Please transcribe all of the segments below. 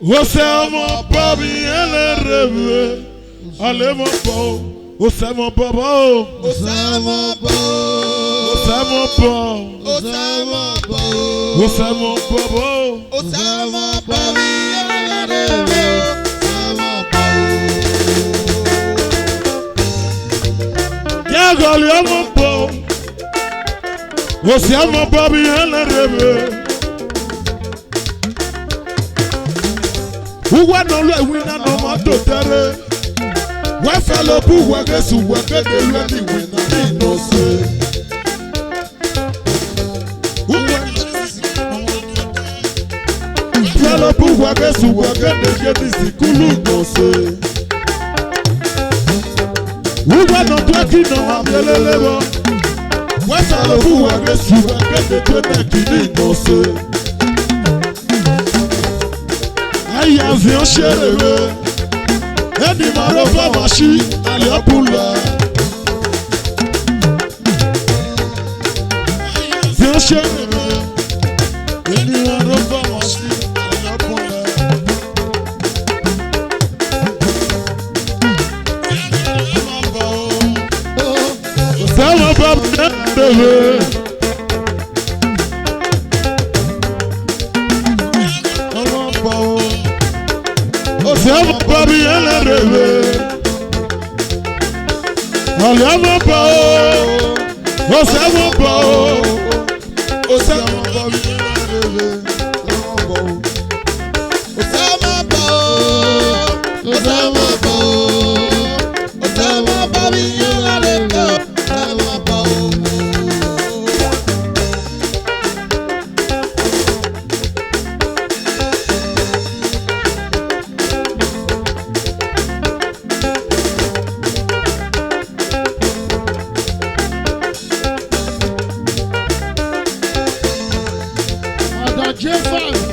Você mon papi ele rêve. Allez mon beau. Você mon bobo. Você mon beau. Você mon beau. Você mon beau. Você mon bobo. Você mon papi ele rêve. Você mon beau. Diagolio mon beau. Você mon papi ele rêve. Uwa no lo wina no ma to tere. We fellow bu we gesu we ke de lo ni wina ni no se. Uwa fellow bu we gesu we ke de je ni sikulu no se. Uwa no to ki no ma belele bo. We fellow bu we gesu we ke de je na ki ni no se. Aïe, avion chérie, et du maro va marcher, allez à poula. Avion chérie, et du maro va marcher, allez à poula. Ça va pas bien bébé. C'est mon papi elle rêve. Allez mon pao. Oh c'est mon pao. Oh c'est mon papi elle rêve. Você mon beau. Você mon beau. Você mon papi ele rêve. Você mon beau.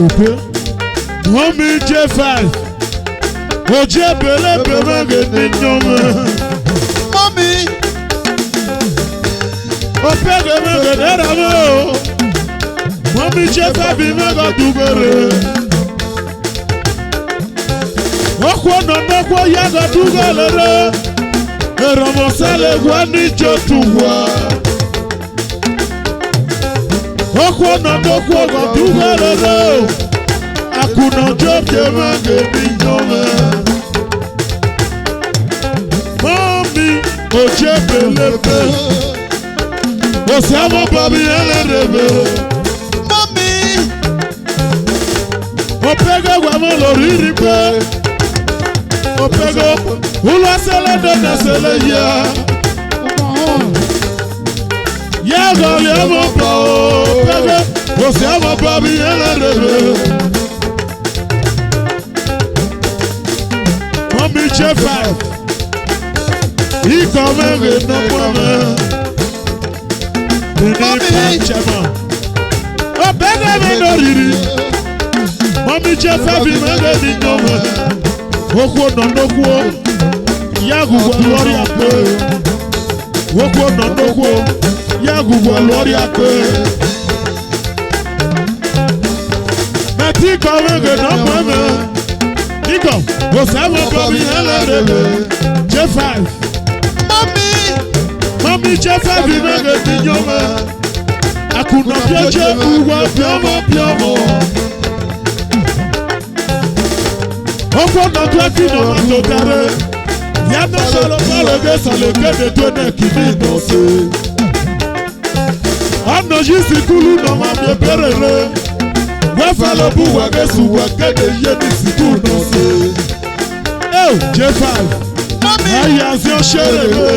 Okay. Mommy J5. Oje bele bele gede nyome. Mommy. Opege me gede ramo. Mommy J5 bi me ga dugere. Okwo no nokwo ya ga dugere. Eramo sele gwa ni jotuwa. Okwo no nokwo ga dugere. Akuna joke mange binyome. Mami, oje belepe. Ose mo babi ele rebe. Mommy. Opege gwa mo lori ripe. Opege ulo sele de sele ya. Ya gole mo pa opege. Ose mo babi ele rebe. Mommy J5. He come with no woman. Mommy Chema. Oh, better me no riri. Mommy J5 be me get no man. Woko no kwo. Yagu wa lori akwe. Woko no kwo. Yagu wa lori akwe. Mati come with no woman. Nico, what's up, baby? Hello, J5. Mommy, J5, you make a thing, yo, man. I could not get you, piamo. On peut not let you know what to carry. Y'a no solo guess on the get the donor qui vit dans ce. I'm not just the cool, no, I'm your parent. Wafalo bu wagesu wakede yedi siku nose. Oh, J5. Mommy. Ayazio sherebe.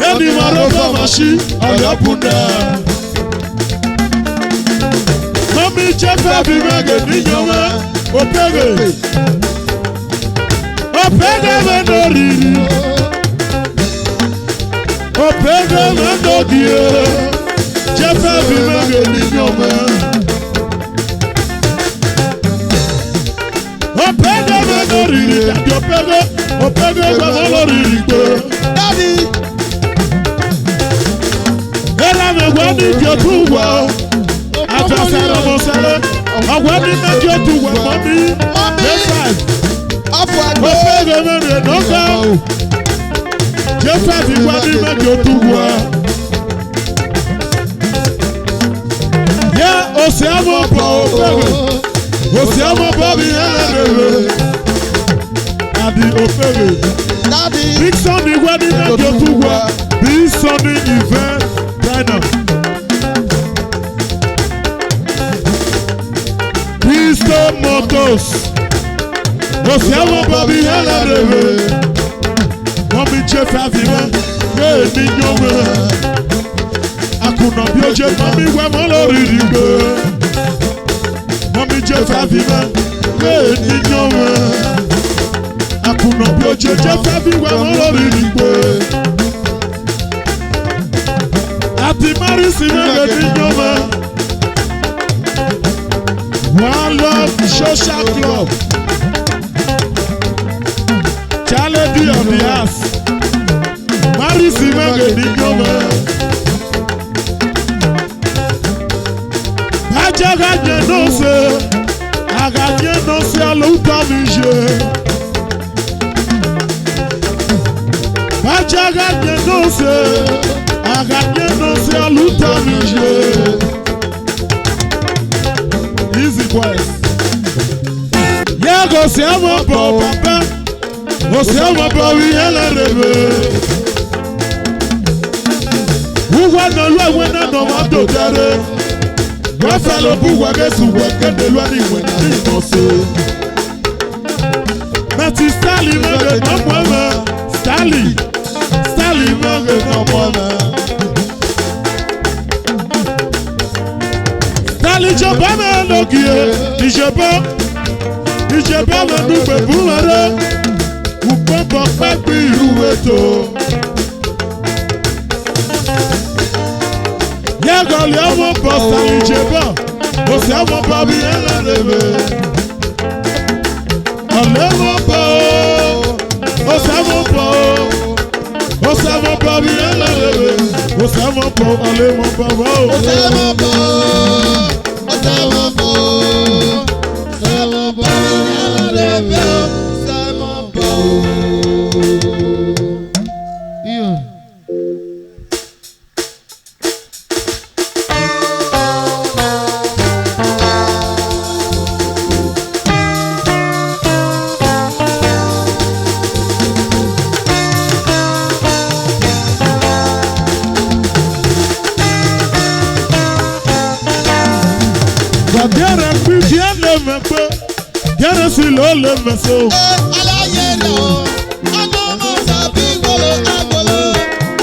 Yedi marofa mashi ayapunda. Mommy J5 bimege ninyome. Opege. Opege vendoriri. Opege vendodie. J5 bimege ninyome. Opege me no riri, daddy opege me no riri gbe. Daddy. Ela me gwa ni jotuwa, fẹsẹ̀rẹ̀ mo sẹ́rẹ̀ ọ̀wẹ́ ní méjì ó tu wẹ̀ mọ́ mi J5 Ọ̀fọ̀ ó àgbẹ̀. fẹ́rẹ̀ mẹ́rin lọ́kọ̀ J5 wẹ́ ní méjì ó tu wẹ̀. Yẹ òsì àmọ́ bọ̀ ó fẹ́rẹ̀ òsì àmọ́ bọ̀ mi ẹlẹ́rẹ̀rẹ̀ àdì ó fẹ́rẹ̀. Daddy. Big Sunny wẹ́ ní méjì ó tu wẹ̀ Big Sunny event planner. Crystal Motors. Òsì àwọn bọ̀bí ẹlẹ́rẹ̀rẹ̀. Wọ́n mi jẹ́ fàfihàn bẹ́ẹ̀ ni yọ̀wẹ̀. Àkùnà bí ó jẹ́ mọ́ mi wẹ́ mọ́ lórí ìdìgbò. Wọ́n mi jẹ́ fàfihàn bẹ́ẹ̀ ni yọ̀wẹ̀. Àkùnà bí ó jẹ́ fàfihàn mọ́ lórí ìdìgbò. Àti Márìsì náà ni yọ̀wẹ̀. One Love Social Club. Charlie on the ass. Marisi mege ni nyoma. Ajaga no se. Agaje no se aluta mije. Ajaga no se. Agaje no se aluta mije. Easy boys. Yeah, go see I'm a papa. Go see I'm a baby, ẹlẹ́rẹ̀rẹ̀. Wúwa náà lọ ìwé náà nà wá tó dáre. Wọ́n fẹ́ lọ bú wẹ́gẹ́sù wẹ́gẹ́dẹ̀ lọ́ní ìwé náà ní ìmọ̀ọ́sẹ̀. Mẹ́tì Stanley mẹ́gẹ̀ náà mọ́ ẹ̀mẹ́. Stanley mẹ́gẹ̀ náà mọ́ ẹ̀mẹ́. Ìjọba máa ń lògì ẹ̀ ìjọba máa ń dùgbẹ̀ fún ẹ̀rẹ́ ìpọ́npọ́ pẹ́pẹ́ ìlú ètò. Yẹ́gọ̀lì ọmọ bọ̀ sàlì ìjọba kò sí ọmọ bọ̀ bí ẹlẹ́rẹ̀ẹ́. Ọ̀lẹ́ mọ̀ bọ̀ ó sẹ́mọ̀ bọ̀ ó sẹ́mọ̀ bọ̀ bí ẹlẹ́rẹ̀ẹ́. Ó sẹ́mọ̀ bọ̀ ọ̀lẹ́ mọ̀ bọ̀ ó sẹ́mọ̀ bọ̀. Sẹ́mọ̀ bọ̀, sẹ́mọ̀ bọ̀, ẹlẹ́rẹ̀ẹ́, sẹ́mọ̀ bọ̀. Gàdẹ́rẹ́ pín díẹ̀ lè mẹ́ pé gẹ́rẹ́ sí ló lè mẹ́ so. Aláyé lọ, ọmọ ọmọ tàbí gbolo agbolo,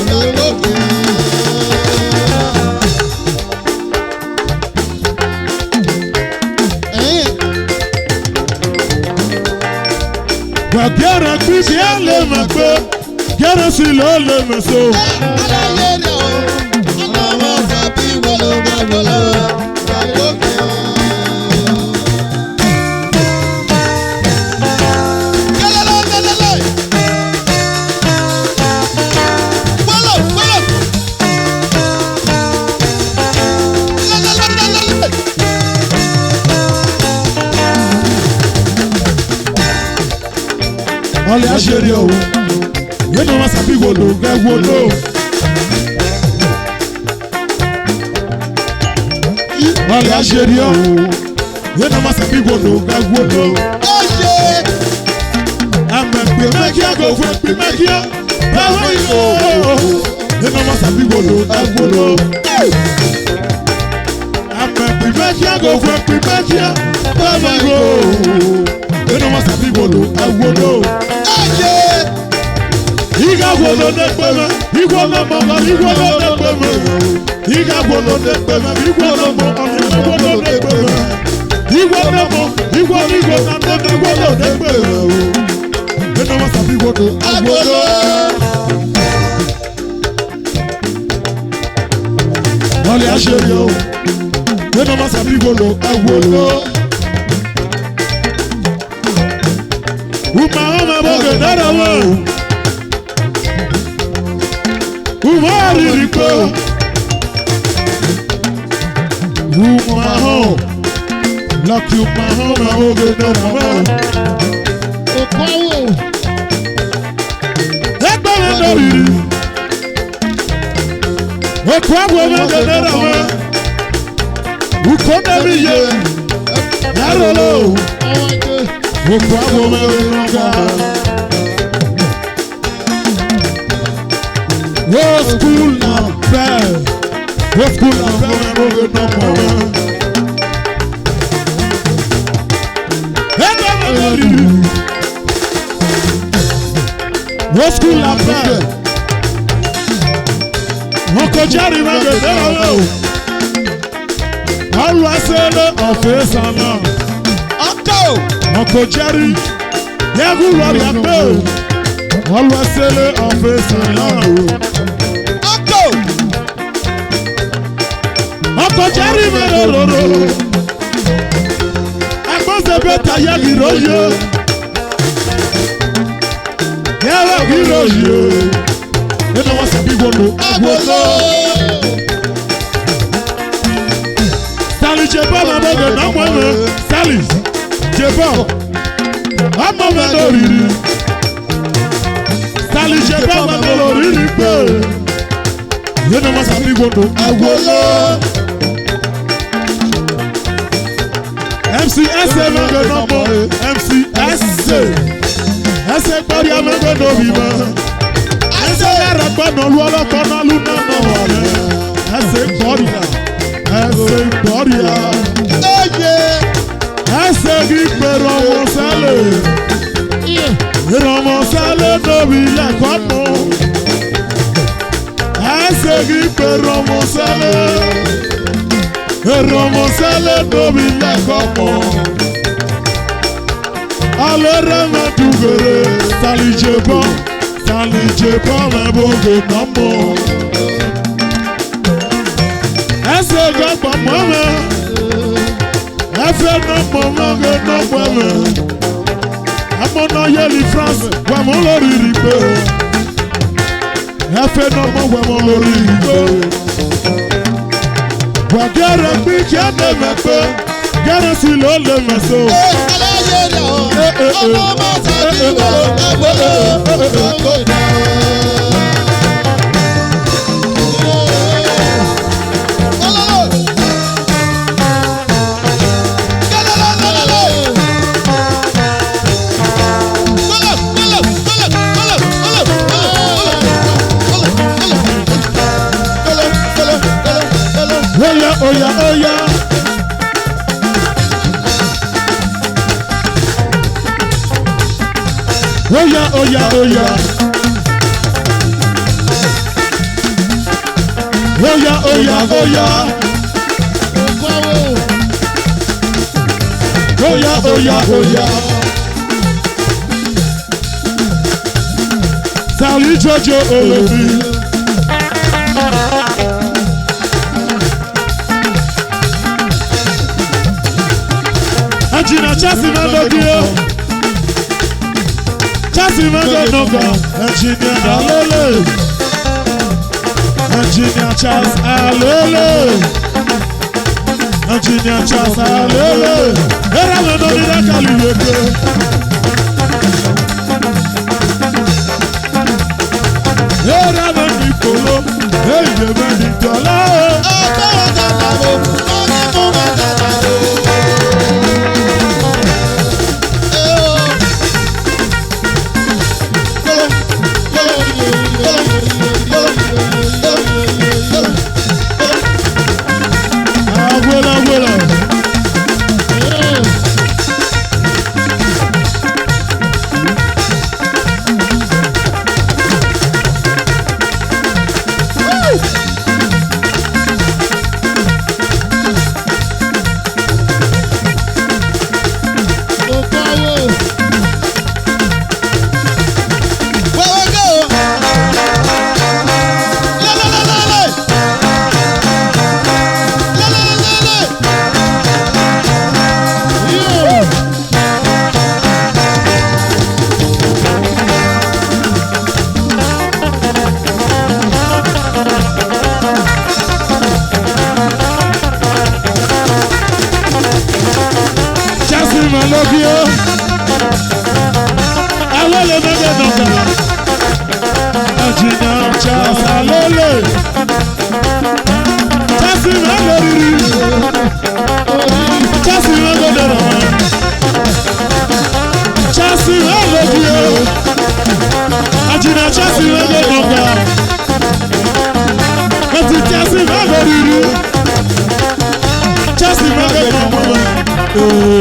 ìyàgbọ́gbé. Gàdẹ́rẹ́ pín díẹ̀ lè mẹ́ pé gẹ́rẹ́ sí ló lè mẹ́ so. Aláyé lọ, ọmọ ọmọ tàbí gbolo agbolo, ìyàgbọ́gbé. Ọlẹ́ àṣírí o, yéèna wá sàbí wòlò gẹ́wòlò. Ọlẹ́ àṣírí o, yéèna wá sàbí wòlò gẹ́wòlò. Àmẹ̀pẹ̀ mẹ́kíá kò fún ẹ̀pẹ̀ mẹ́kíá, báwo yìí o? Yéèna wá sàbí wòlò gẹ́wòlò. Àmẹ̀pẹ̀ mẹ́kíá kò fún ẹ̀pẹ̀ mẹ́kíá, báwo yìí o? Yéèna wá sàbí wòlò gẹ́wòlò. Iga gwolo n'ekpeme, igwolo mama, igwolo n'ekpeme. Iga gwolo n'ekpeme, igwolo mama, igwolo n'ekpeme. Igwolo mo, igwolo na ndebe igwolo n'ekpeme. Eno wasabi igwolo, agwolo. Wale asheri o, eno wasabi igwolo, agwolo. Uma ama boge narawo. Umariko Umaho, lucky Umaho, na oge no mama. Okwawo. Egbe me no riri. Okwawo me de na ma. Ukona mi ye. Narolo. Okwawo me no ga. Wo school na fair. Wo school na fair me oge no mama. What school la fair? Uncle Jerry man go there. Always say the office and Uncle Jerry, yeah, who love your bill? Always say the office and Uncle Jerry man, I must have better yagi royo. Yeah, you know what's a big one? Sally Jeba, my mother, no one. Sally Jeba, I'm a melody. Sally Jeba, my melody. You know what's a big one? MCS, no more. MCS. Ese kpari amego n'obi ma. Ese yàrá gbọ́dọ̀ lu ọlọ́kọ́ náà lu náà nà wọlé. Ese kpari ya. Ese kí pèrè ọmọ sálẹ̀. Pèrè ọmọ sálẹ̀ n'obi lẹ́kọ̀ọ́ nù. Ese kí pèrè ọmọ sálẹ̀. Pèrè ọmọ sálẹ̀ n'obi lẹ́kọ̀ọ́ nù. Alere me dugere, Sally Jeba, me boge namo. Ese gaba mame, efe namo mange namo me. Amona yeli France, wamo lori ribe. Efe namo wamo lori ribe. Wagere mi kene mepe, gere si lo le meso. Oh yeah. Oh yeah. Oh yeah. Sally Jojo Olobi. Angina Chassis Melody. Chassis Melody. Engineer Alele. Engineer Chas Alele. Engineer Chas Alele. Era me no ni na kalibeke. Era me ni polo. Hey, me ni dola. malogio. Awele mege noga. Ajina chasa lele. Chasi malori. Chasi malodera. Chasi malogio. Ajina chasi mege noga. Ati chasi malori. Chasi mege noga.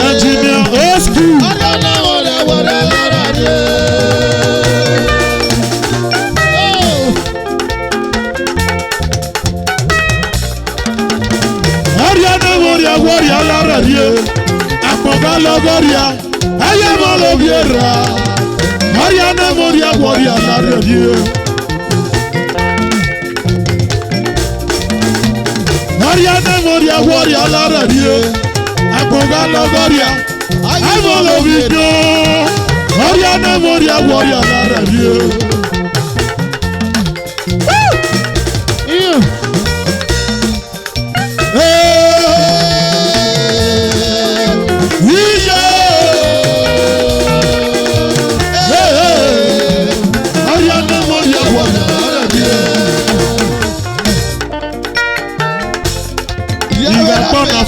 Engineer Osku. Ariana Warrior Laradie. Apoga Logoria. Ayama Logiera. Ariana Warrior Laradie. Ariana Warrior Laradie. Apoga Logoria. Ayama Logiera. Ariana Warrior Laradie.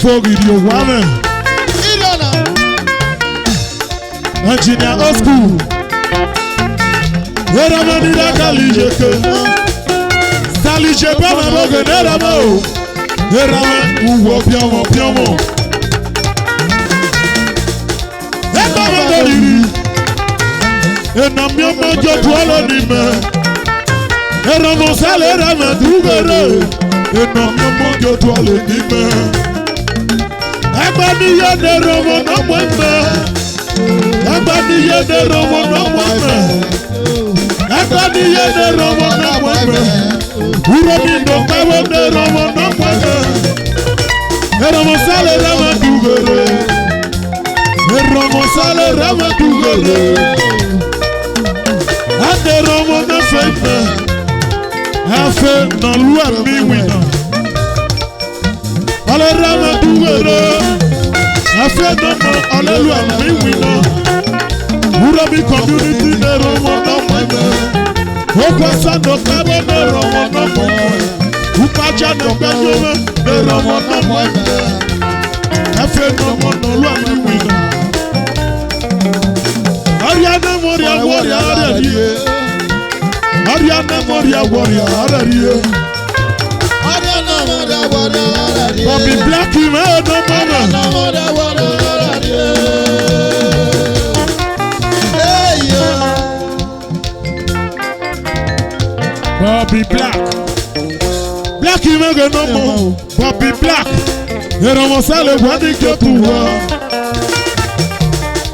Video woman. Engineer Osku. Era manira kalije ke. Salije pa ma boge nera mo. Era uwo piamo. Eba ma doriri. Ena mi mo jo tuolo ni me. Era mo sale era ma dugere. Ena mi mo jo tuolo ni me. Agbaniye de romo no mweme. Agbaniye de romo no mweme. Agbaniye de romo no mweme. Uromi no kawo de romo no mweme. Eromo sale rama dugere. Eromo sale rama dugere. Ade romo no feme. Afe no lua mi wina. Ale rama dugere. Afe no ale lua mi wina. Uromi community de romo no mweme. Okwasa no kabo de romo no mweme. Upacha no gbejome de romo no mweme. Afe no lua mi wina. Ariana Warrior Aradie. Ariana Warrior Aradie. Bobby Black man no mama. Bobby Black. Black man no more. Bobby Black. Era mo sale wadi ke tuwa.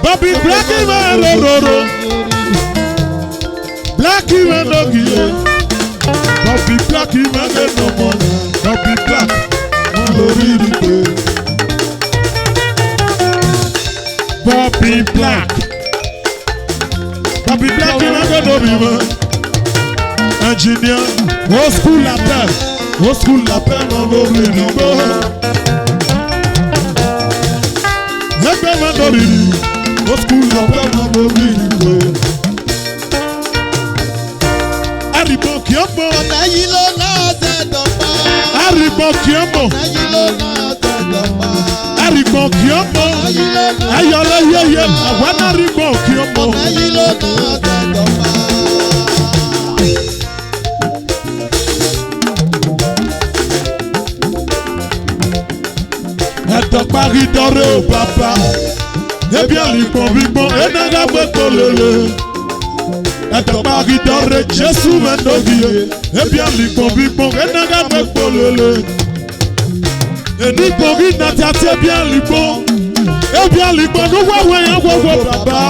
Bobby Black man lororo. Black man no gie. Bobby Black man no more. Bobby Black. Bobby Black. Bobby Black man no be man. engineer, old school lapel, old school lapel on lórí ìdìbò. Ẹgbẹ́ máa lórí old school lapel on lórí ìdìbò. Àrìbọ̀ kì í mọ̀. Ọ̀nà yìí ló náà tẹ̀dọ̀ pa. Àrìbọ̀ kì í mọ̀. Ọ̀nà yìí ló náà tẹ̀dọ̀ pa. Àrìbọ̀ kì í mọ̀. Ayọ̀lẹ̀ yẹyẹ àwọn àrìbọ̀ kì í mọ̀. Ọ̀nà yìí ló náà tẹ̀dọ̀ pa. Ẹ̀tọ́ parí dọ́rẹ́ ò bàbá. Ebi àlìpọ̀ gbígbọ́n ẹ̀nàgà gbẹ́kọ̀ lélẹ̀. Ẹ̀tọ́ parí dọ́rẹ́ Jésù mẹ́ndọ́gìyẹ. Ebi àlìpọ̀ gbígbọ́n ẹ̀nàgà gbẹ́kọ̀ lélẹ̀. Ènìpọ̀ rí nàti àti ebi àlìpọ̀. Ebi àlìpọ̀ ló wáwé yẹn wọ́wọ́ bàbá.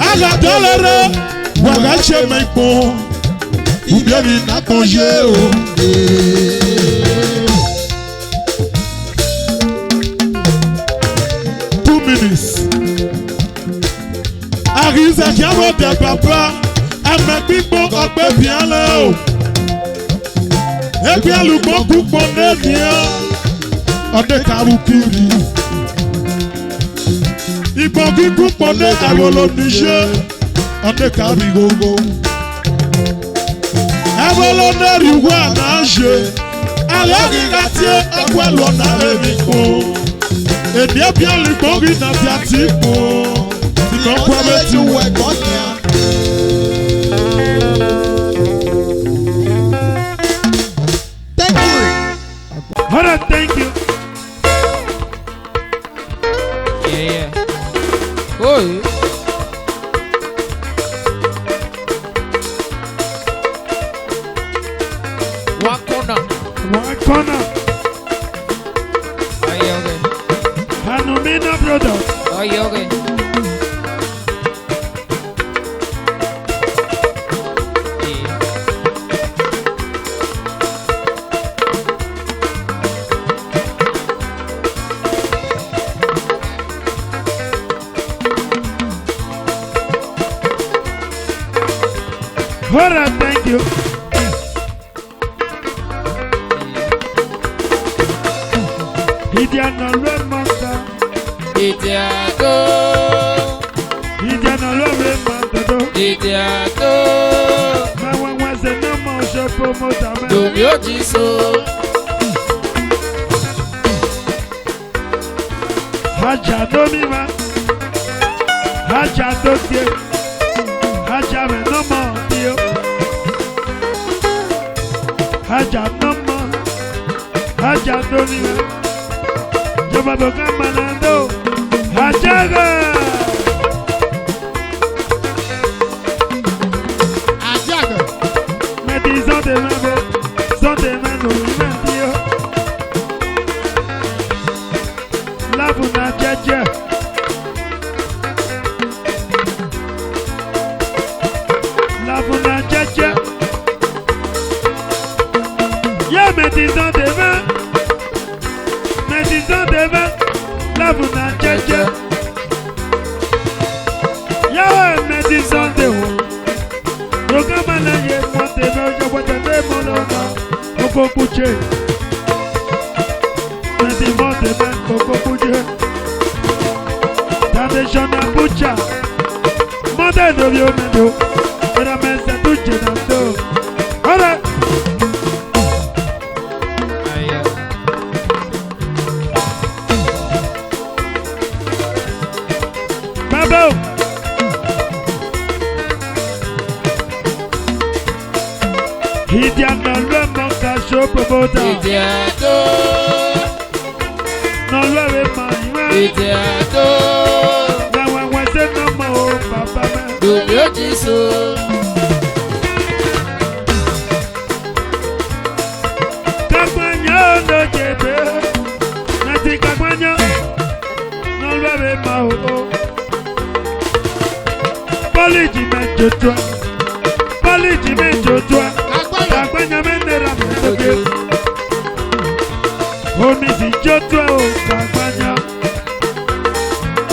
Àgàdọ́lẹ̀rẹ̀ wàrà ṣe mẹ́pọ̀. Ìbéèrè nàkàn yé o. 2 minutes. Àríṣà kí á wọ́n tẹ bàbá. Ẹ̀mẹ̀ gbígbó ọgbẹ́ bíálẹ̀ o. Ebi àlùkò kúkọ̀ lẹ́nìí. Ọdẹ kàrú kiri. Ìgbọ̀n kíkú pọ̀ ní àwọn olóníṣẹ́. Ọdẹ kàrí gbogbo. Àwọn olóńdẹ́rì wà náà ṣe. Àlọ́ kíkà tí ọgbẹ́ lọ náà èmi kú. Èdè ẹbí àlùkò rí nàbí àti kú. Ìgbọ̀n kú ẹbí tí wọ ẹ̀kọ́ ní à. Thank you. Hold on, thank you. Yeah. Oh, yeah. One corner. One corner. Are you okay? Hanumina brother. Are you okay? Yeah. Hold on, thank you. Idiana lwe manga. Idiato. Idiana lwe manga. Idiato. Mawa se no mo se promote me. Domi ojiso. Haja do mi ma. Haja do tie. Haja me no mo tio. Haja no mo. Haja do mi ma. Jọba tó ká manando. Hajaga. Ajaga. Meti zonde mebe. Zonde meno mentio. Labu na jeje. Labu na jeje. Ye meti zonde me. Meti zonde me. Labu na jeje. Yawe meti zonde ho. Programa na ye monte me ojo bote me molona. Oko kuche. Meti monte me oko kuche. Tradition Abuja. Monte no vio mendo. Era mesa tuche na do. Ora. Babo. Idiana lwe manga show promoter. Idiato. No lwe ma iwe. Idiato. Na wa se no mo papa me. Domi ojiso. Kakwanya no jebe. Na ti kakwanya. No lwe ma o. Poliji me jotua. Poliji me jotua. Kakwanya me nera me toke. Omi si jotua o kakwanya.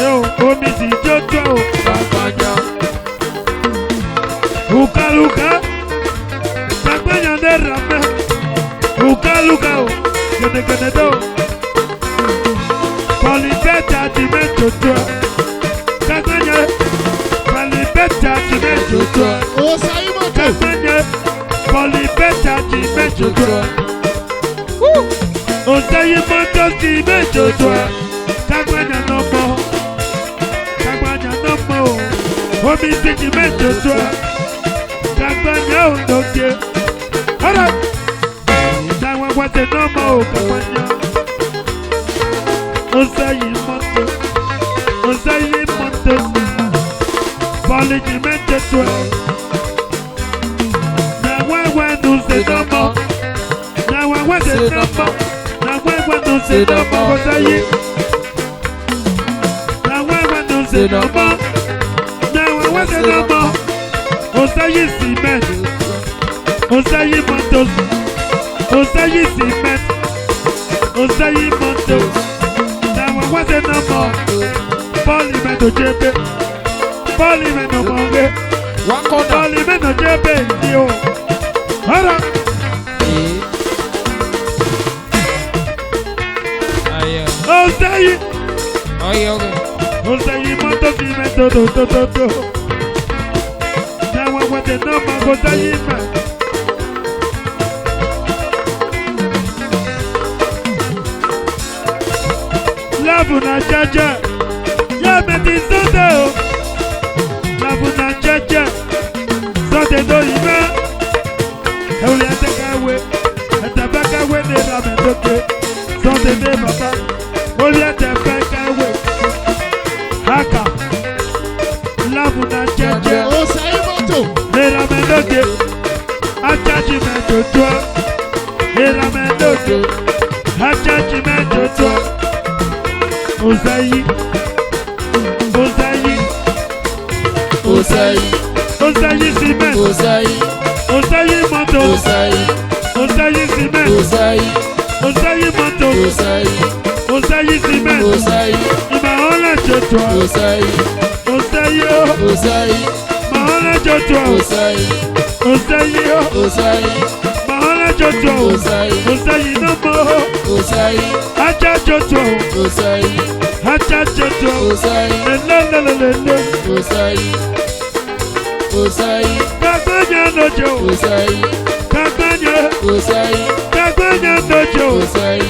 Yo, omi si jotua o kakwanya. Luka luka. Kakwanya. de rame. Uka o. Gede do. Polipeta di mejoto. Kagbanya. Polipeta di mejoto. Kagbanya. Polipeta di mejoto. Osayi moto di mejoto. Kagbanya no mo. Kagbanya no mo. Omi di mejoto. Kagbanya o noke. Ora. Dawa wate no mo kagbanya. Osayi moto. Osayi moto. Poliji mejoto. Na wewe no se no mo. Na wewe se no mo. Na wewe no se no mo. Osayi. Na wewe no se no mo. Na wewe se no mo. Osayi cement. Osayi moto. Osayi cement. Osayi moto. Na wewe se no mo. Polimento jebe. Polimento monge. Polimento jebe yo. Ora. Osayi. Osayi moto cimento do. Na wewe se no mo. Osayi ma. Love na jaja. Ya meti sote o. Love na jaja. Sote do ime. Euli atekawe. Atebekawe de ramendoke. Sote de baba. Oli atebekawe. Haka. Love na jaja. De ramendoke. Achachi mendoto. De ramendoke. Achachi mendoto. Osayi. Osayi. Osayi. Osayi cement. Osayi. Osayi moto. Osayi. Osayi cement. Osayi. Osayi moto. Osayi. Osayi cement. Osayi. Imaola jotwa. Osayi. Osayi o. Osayi. Maola jotwa. Osayi. Osayi o. Osayi. Maola jotwa. Osayi. Osayi no mo. Osayi. Acha jotwa. Osayi. Acha jotwa. Osayi. Lelelelele. Osayi. Osayi. Kagbanya nojo. Osayi. Kagbanya. Osayi. Kagbanya nojo. Osayi.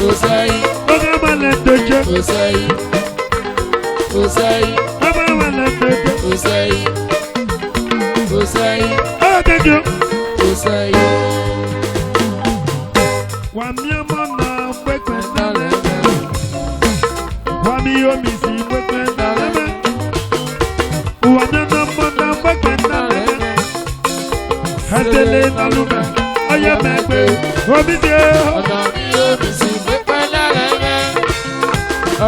Osayi. Ogamale nojo. Osayi. Osayi. Ogamale nojo. Osayi. Osayi. Oh, thank you. Osayi. Wami omo na mbekwe na leme. Wami omi si mbekwe na leme. Wami omo na mbekwe na leme. Hasele na lume. Oye megbe. Omi si o. Ọ̀nà mi ò bí sí pípẹ́ lálẹ́ rẹ̀.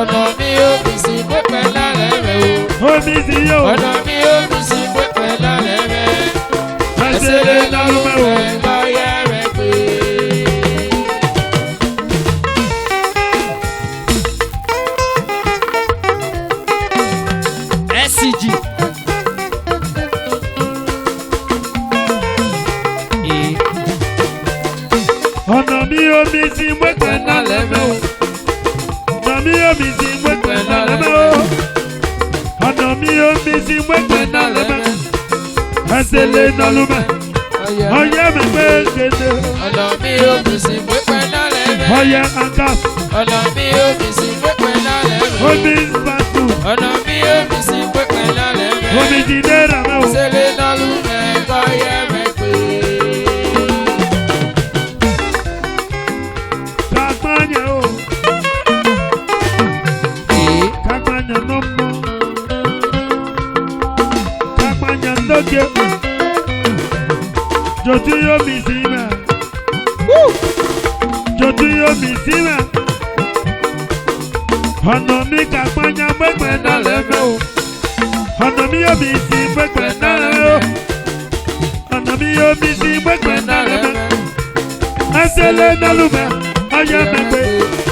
Ọ̀nà mi ò bí sí pípẹ́ lálẹ́ rẹ̀ o. Omi si o. Ọ̀nà mi ò bí sí pípẹ́ lálẹ́ rẹ̀. Hasele na lume o. Lọ́yẹ̀ rẹ̀ pé. SCG. Ọ̀nà mi omi si mbekwe na leme o. Ọ̀nà mi omi si mbekwe na leme o. Ọ̀nà mi omi si mbekwe na leme. Hasele na lume. Oye megbe gede. Ọ̀nà mi ò bí sí pípẹ́ lálẹ́ rẹ̀. Oye angas. Ọ̀nà mi ò bí sí pípẹ́ lálẹ́ rẹ̀. Omi batu. Ọ̀nà mi ò bí sí pípẹ́ lálẹ́ rẹ̀. Omi jide rame o. Sele nọlu mẹ́kọ̀ yẹ mẹ́ pé. Kagbanya o. Kagbanya no mo. Kagbanya ndoge. Jotu yo mi sima. Jotu yo mi sima. Ọ̀nà mi kagbanya gbẹgbẹ náà lẹ́fẹ̀ o. Ọ̀nà mi yo mi si gbẹgbẹ náà lẹ́fẹ̀ o. Ọ̀nà mi yo mi si gbẹgbẹ náà lẹ́fẹ̀. Hasele na lume. Oye megbe.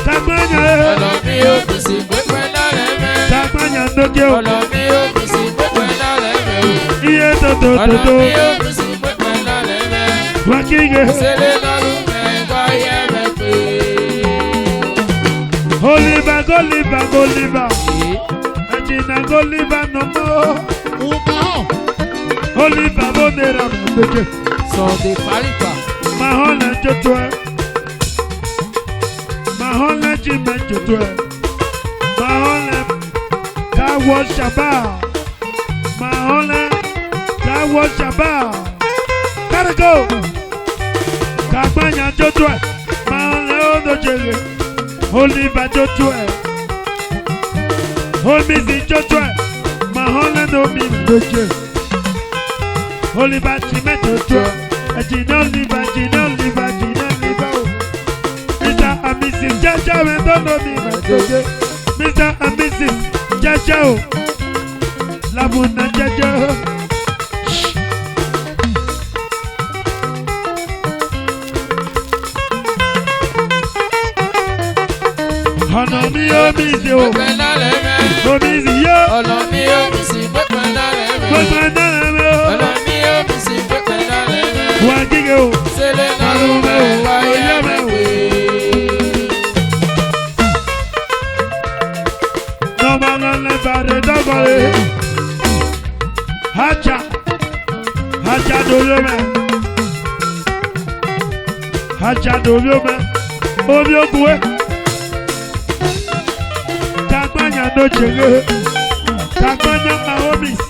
Kagbanya o. Ọ̀nà mi ò bí sí pípẹ́ lálẹ́ rẹ̀. Kagbanya ndoge o. Ọ̀nà mi ò bí sí pípẹ́ lálẹ́ rẹ̀ o. Iye dodo Ọ̀nà dodo. mi ò bí sí pípẹ́ lálẹ́ rẹ̀. Wakige. Sele nalu me goye me pe. Oliver, Goliver, Goliver. Ejina Goliver no more. Oliver Bonera Mbeje. Son de paripa. Mahole Jotwe. Mahole Jime Jotwe. Mahole Kawo Shaba. Mahole Kawo Shaba. Gotta go. Kagbanya Jotwe. Mahole Odojele. Oliver Jotwe. Olmizi Jotwe. Mahole no Mbeje. Oliver Jime Jotwe. Jina Oliver, Jina Oliver, Jina Oliver. Mr. and Mrs. Jaja, we don't know me, Mr. and Mrs. Jaja, Labuna Jaja. Ọ̀nà mi ò mi sí o. Gbogbo ẹ̀dá rẹ̀ mẹ́. Mo mi sí yó. Ọ̀nà mi ò mi sí gbogbo ẹ̀dá rẹ̀ mẹ́. Gbogbo ẹ̀dá rẹ̀ mi o. Ọ̀nà mi ò mi sí gbogbo ẹ̀dá rẹ̀ mẹ́. Wà á kíkẹ́ o. Sele nalu me goye me pe. Nọ́ọ̀mà lọ́lẹ̀ bàrẹ̀ dọ́gọ̀rẹ̀. Haja. Haja dòló mẹ́. Haja dòló mẹ́. Omi ogun ẹ̀. Tagbanya no chege. Tagbanya ahomis.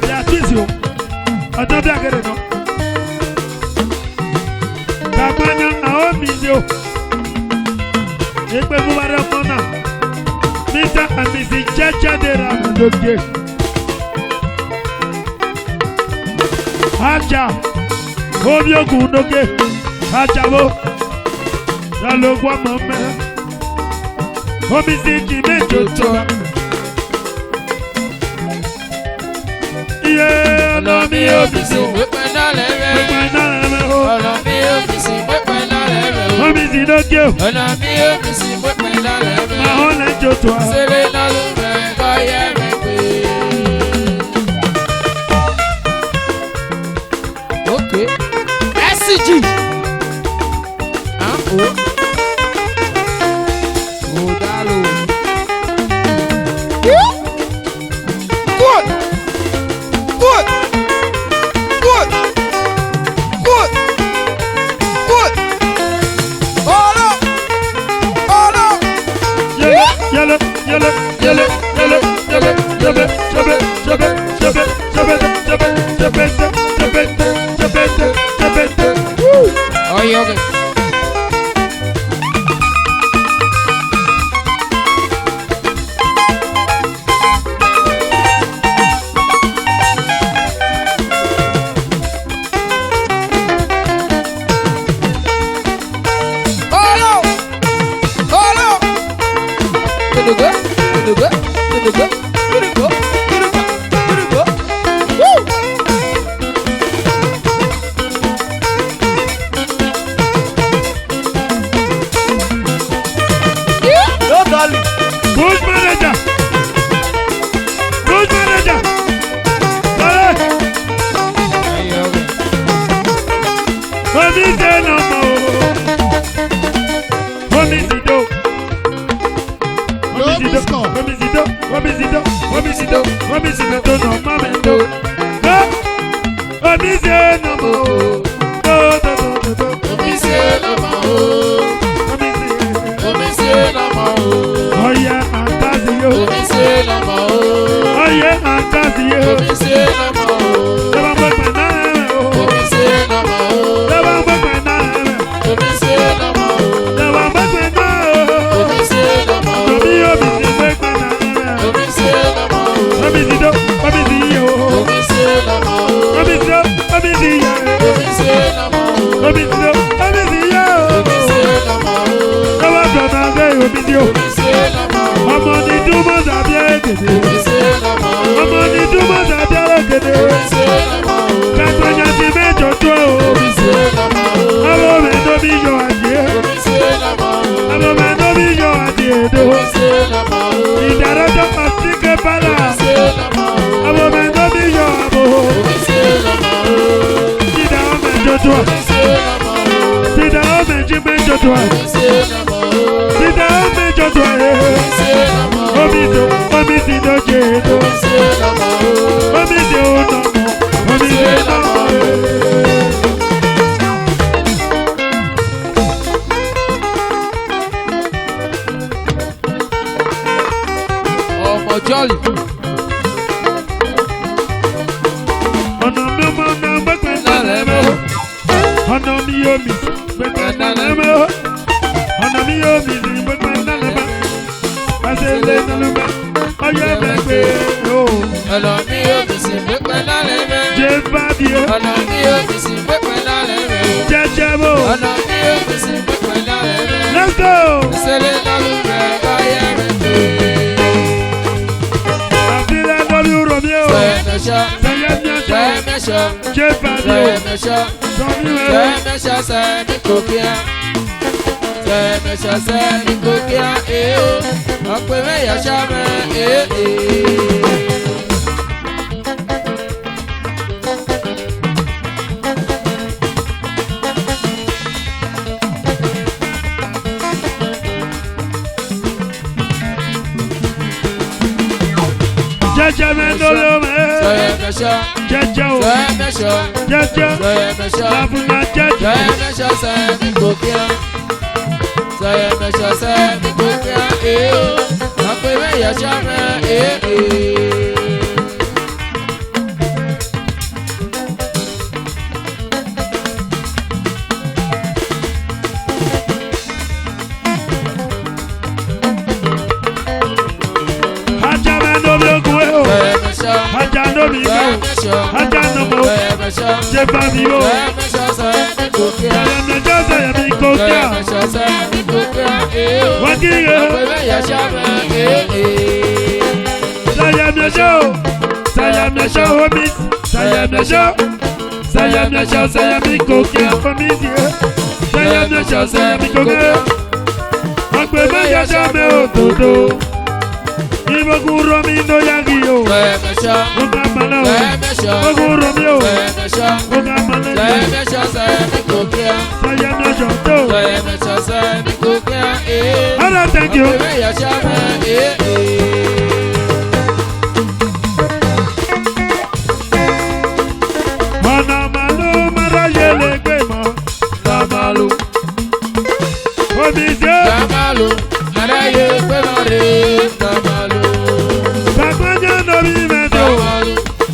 Beatrice o. Ọdún bí agẹrẹ náà. Tagbanya ahomis o. Ekpe bubare ọmọ náà. Mr. and Mrs. Jaja Dera Madoge. Haja. Omi ogun noge. Haja wo. Lálógún ọmọ mẹ́rin. Omi sí kì í méjì tó. Iye ọ̀nà mi ò bí sí. Gbogbo ẹ̀dá rẹ̀ mẹ́. Gbogbo ẹ̀dá rẹ̀ mẹ́ o. Ọ̀nà mi ò mi sí gbogbo ẹ̀dá rẹ̀ mẹ́. Omi sí lókè o. Ọ̀nà mi ò mi sí gbogbo ẹ̀dá rẹ̀ mẹ́. Màá hàn lẹ́jọ́ tó a. Sele nalu me goye me pe. Okay. SCG. Odalo. Good. Good. Good. Good. Good. Good. Olo. Olo. Yellow, yellow, yellow, yellow, yellow, yellow, yellow, Oh, yeah, okay. Bush manager. Bush manager. Omi ṣe nà mọ́ o. Omi sì do. Omi sì do. Omi sì do. Omi sì do. Omi sì do. Omi sì do tó nà má mi do. Omi ṣe nà mọ́ o. Omi ṣe nà mọ́ o. Omi ṣe nà mọ́ o. Ọyẹ àǹtàzì yó. Omi ṣe nà mọ́ o. Ọyẹ àǹtàzì yó. Omi ṣe nà mọ́ o. Lọ́wọ́ gbẹ̀gbẹ̀ náà rẹ̀ o. Omi ṣe nà mọ́ o. Lọ́wọ́ gbẹ̀gbẹ̀ náà rẹ̀. Omi ṣe nà mọ́ o. Lọ́wọ́ gbẹ̀gbẹ̀ náà o. Omi ṣe nà mọ́ o. Tòbí omi sì gbẹ̀gbẹ̀ náà rẹ̀. Omi ṣe nà mọ́ o. Omi sì dó. Omi sì yẹ o. Omi ṣe nà mọ́ o. Omi sì dó. Omi sì yẹ o. Omi ṣe nà mọ́ o. Omi sì dó. Omi sì yẹ o. Omi ṣe nà mọ́ o. Lọ́wọ́ gbẹ̀gbẹ̀ náà rẹ̀ omi sì o. Omi ṣe nà mọ́ o. Ọmọ ni dúmọ̀ tàbí ẹ̀gẹ̀dẹ̀. Omi ṣe nà mọ́ o. Ọmọ ni dúmọ̀ tàbí ẹ̀gẹ̀dẹ̀. Omi ṣe nà mọ́ o. Kàgbẹ́jà ti mẹ́jọ tó o. Omi ṣe nà mọ́ o. Àwọn ọmọ ẹ̀dọ́ mi yọ àjẹ́. Omi ṣe nà mọ́ o. Àwọn ọmọ ẹ̀dọ́ mi yọ àjẹ́ èdò. Omi ṣe nà mọ́ o. Ìdàrọ́jọ́ pàṣípẹ́ bálà. Omi ṣe nà mọ́ o. Àwọn ọmọ ẹ̀dọ́ mi yọ àbò. Omi ṣe nà mọ́ o. Ìdà ọmọ ẹ̀dọ́ jotua. Sida ome jime jotua. Sida ome jotua. Omido, omido jedo. Omido no, omido no. Jolly. Ọ̀nà mi ọmọ náà gbẹ́gbẹ́ náà lẹ́mọ́. Ọ̀nà mi yóò mi gbẹ́gbẹ́ náà lẹ́mọ́. Ọ̀nà mi yóò mi ní gbẹ́gbẹ́ náà lẹ́mọ́. Pàṣẹ ilé náà lẹ́mọ́. Ọyọ́ ẹ̀mẹ́gbẹ́ o. Ọ̀nà mi yóò mi sí gbẹ́gbẹ́ náà lẹ́mọ́. Jẹ́ bábí o. Ọ̀nà mi yóò mi sí gbẹ́gbẹ́ náà lẹ́mọ́. Jẹ́jẹ́ bò. Ọ̀nà mi yóò mi sí gbẹ́gbẹ́ náà lẹ́mọ́. Let's go. Ìṣẹ̀lẹ̀ náà ló rẹ̀ báyẹ̀ rẹ̀ tó. Romeo, Jaja mendolo me, jaja o, jaja, labuna jaja. Haja no mi go, haja no mo, je pa mi go. Me josa ya mi kokia, wakiye. Saya me show, homies, saya me show, saya mi kokia, homies ye. Saya mi kokia, akwe me ya me otodo. Ibo kuro mi no yagio, oka malo, okuro mi o, oka malo. Saya me joto, Hala, thank you. Mana malo mara yele gbemo, la malo. Omize, la malo, mara yele gbemo re, la malo. Bagbanya no mi medo,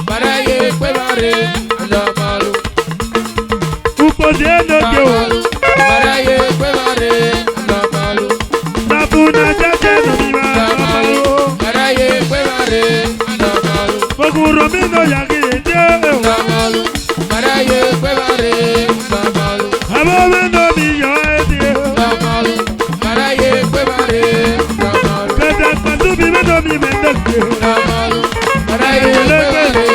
mara yele gbemo re, la malo. Upode no go, mara yele gbemo re, la malo. Nabuna jaje no mi malo, mara yele gbemo re, la malo. Okuro mi no yagi de, la malo. Mara yele gbemo re, la malo. Abo me no mi yo ede, la malo. Mara yele gbemo re, la malo. Kete patu bi me no mi mendo, la malo. Mara yele gbemo re,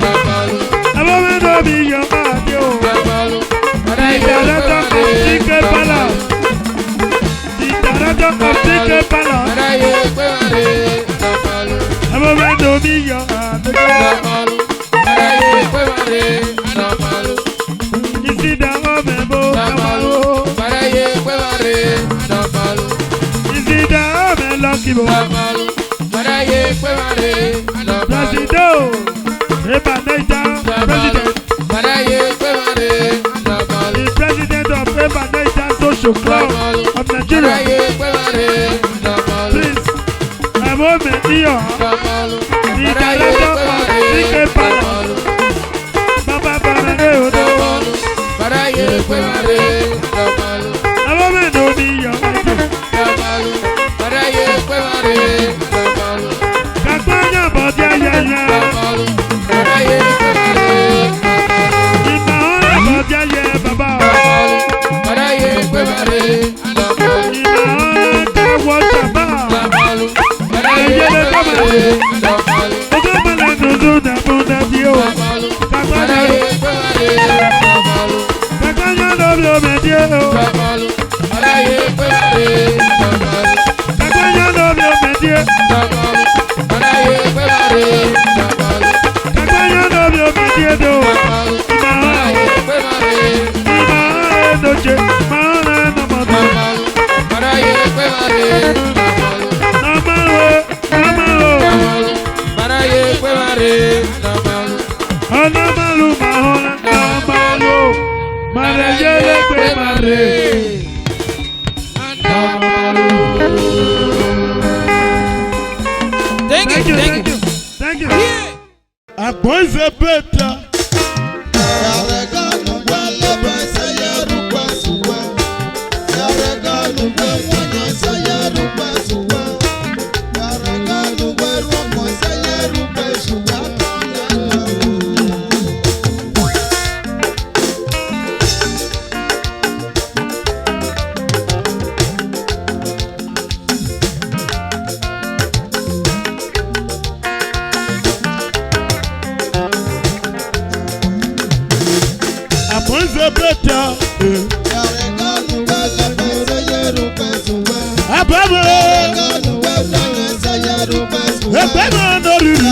la malo. Abo me no mi yo ade o, la malo. Mara yele Director of Ticket Palace, the Director of Ticket Palace. Mara yele gbemo re, la malo. Abo me no mi yo ade, la malo. Mara yele gbemo re, la malo. isi da o me bo, la malo. Mara yele gbemo re, la malo. isi da o me lucky bo. La malo. Mara yele gbemo re, la malo. Presido, Eba Neita, President, Mara yele gbemo re, la malo. the President of Eba Neita Social Club of Mara Nigeria. yele gbemo re, la malo. Please, Abo me iyo, La malo. the Mara yele Director gbemo of re, Ticket la Palace, malo. Baba Bamene La Odo. malo. Mara yele gbemo re, la malo. Abo me no mi iyo, La malo. Mara yele gbemo re, la malo. Kakwanya bodi La ayẹyẹ, malo. Mara yele gbemo re, la malo. ìmọ̀ ọ̀rẹ́ bodi ayẹyẹ bàbá. Mara yele gbemo re, la malo. Ìmọ̀ ọ̀rẹ́ káwọ́ jàmbá. La malo. Mara yele gbemo re, la malo. Ojú mọ̀lẹ́ dúdú dàbọ̀ dàbí o. La malo. Mara Kakwanya yele gbemo re, la malo. Kakwanya lórí omi díẹ̀ o. La malo. Mara yele gbemo re, la malo. Kakwanya lórí omi díẹ̀. La malo. Mara yele gbemo re, la malo. Kakwanya lórí omi díẹ̀ o. La malo. Ìmọ̀ Mara ọ̀rẹ́. yele gbemo re, Mare. Thank you, thank you. Thank you. Akwanze beta. Akwanze beta. Ababa. Ebema noriri.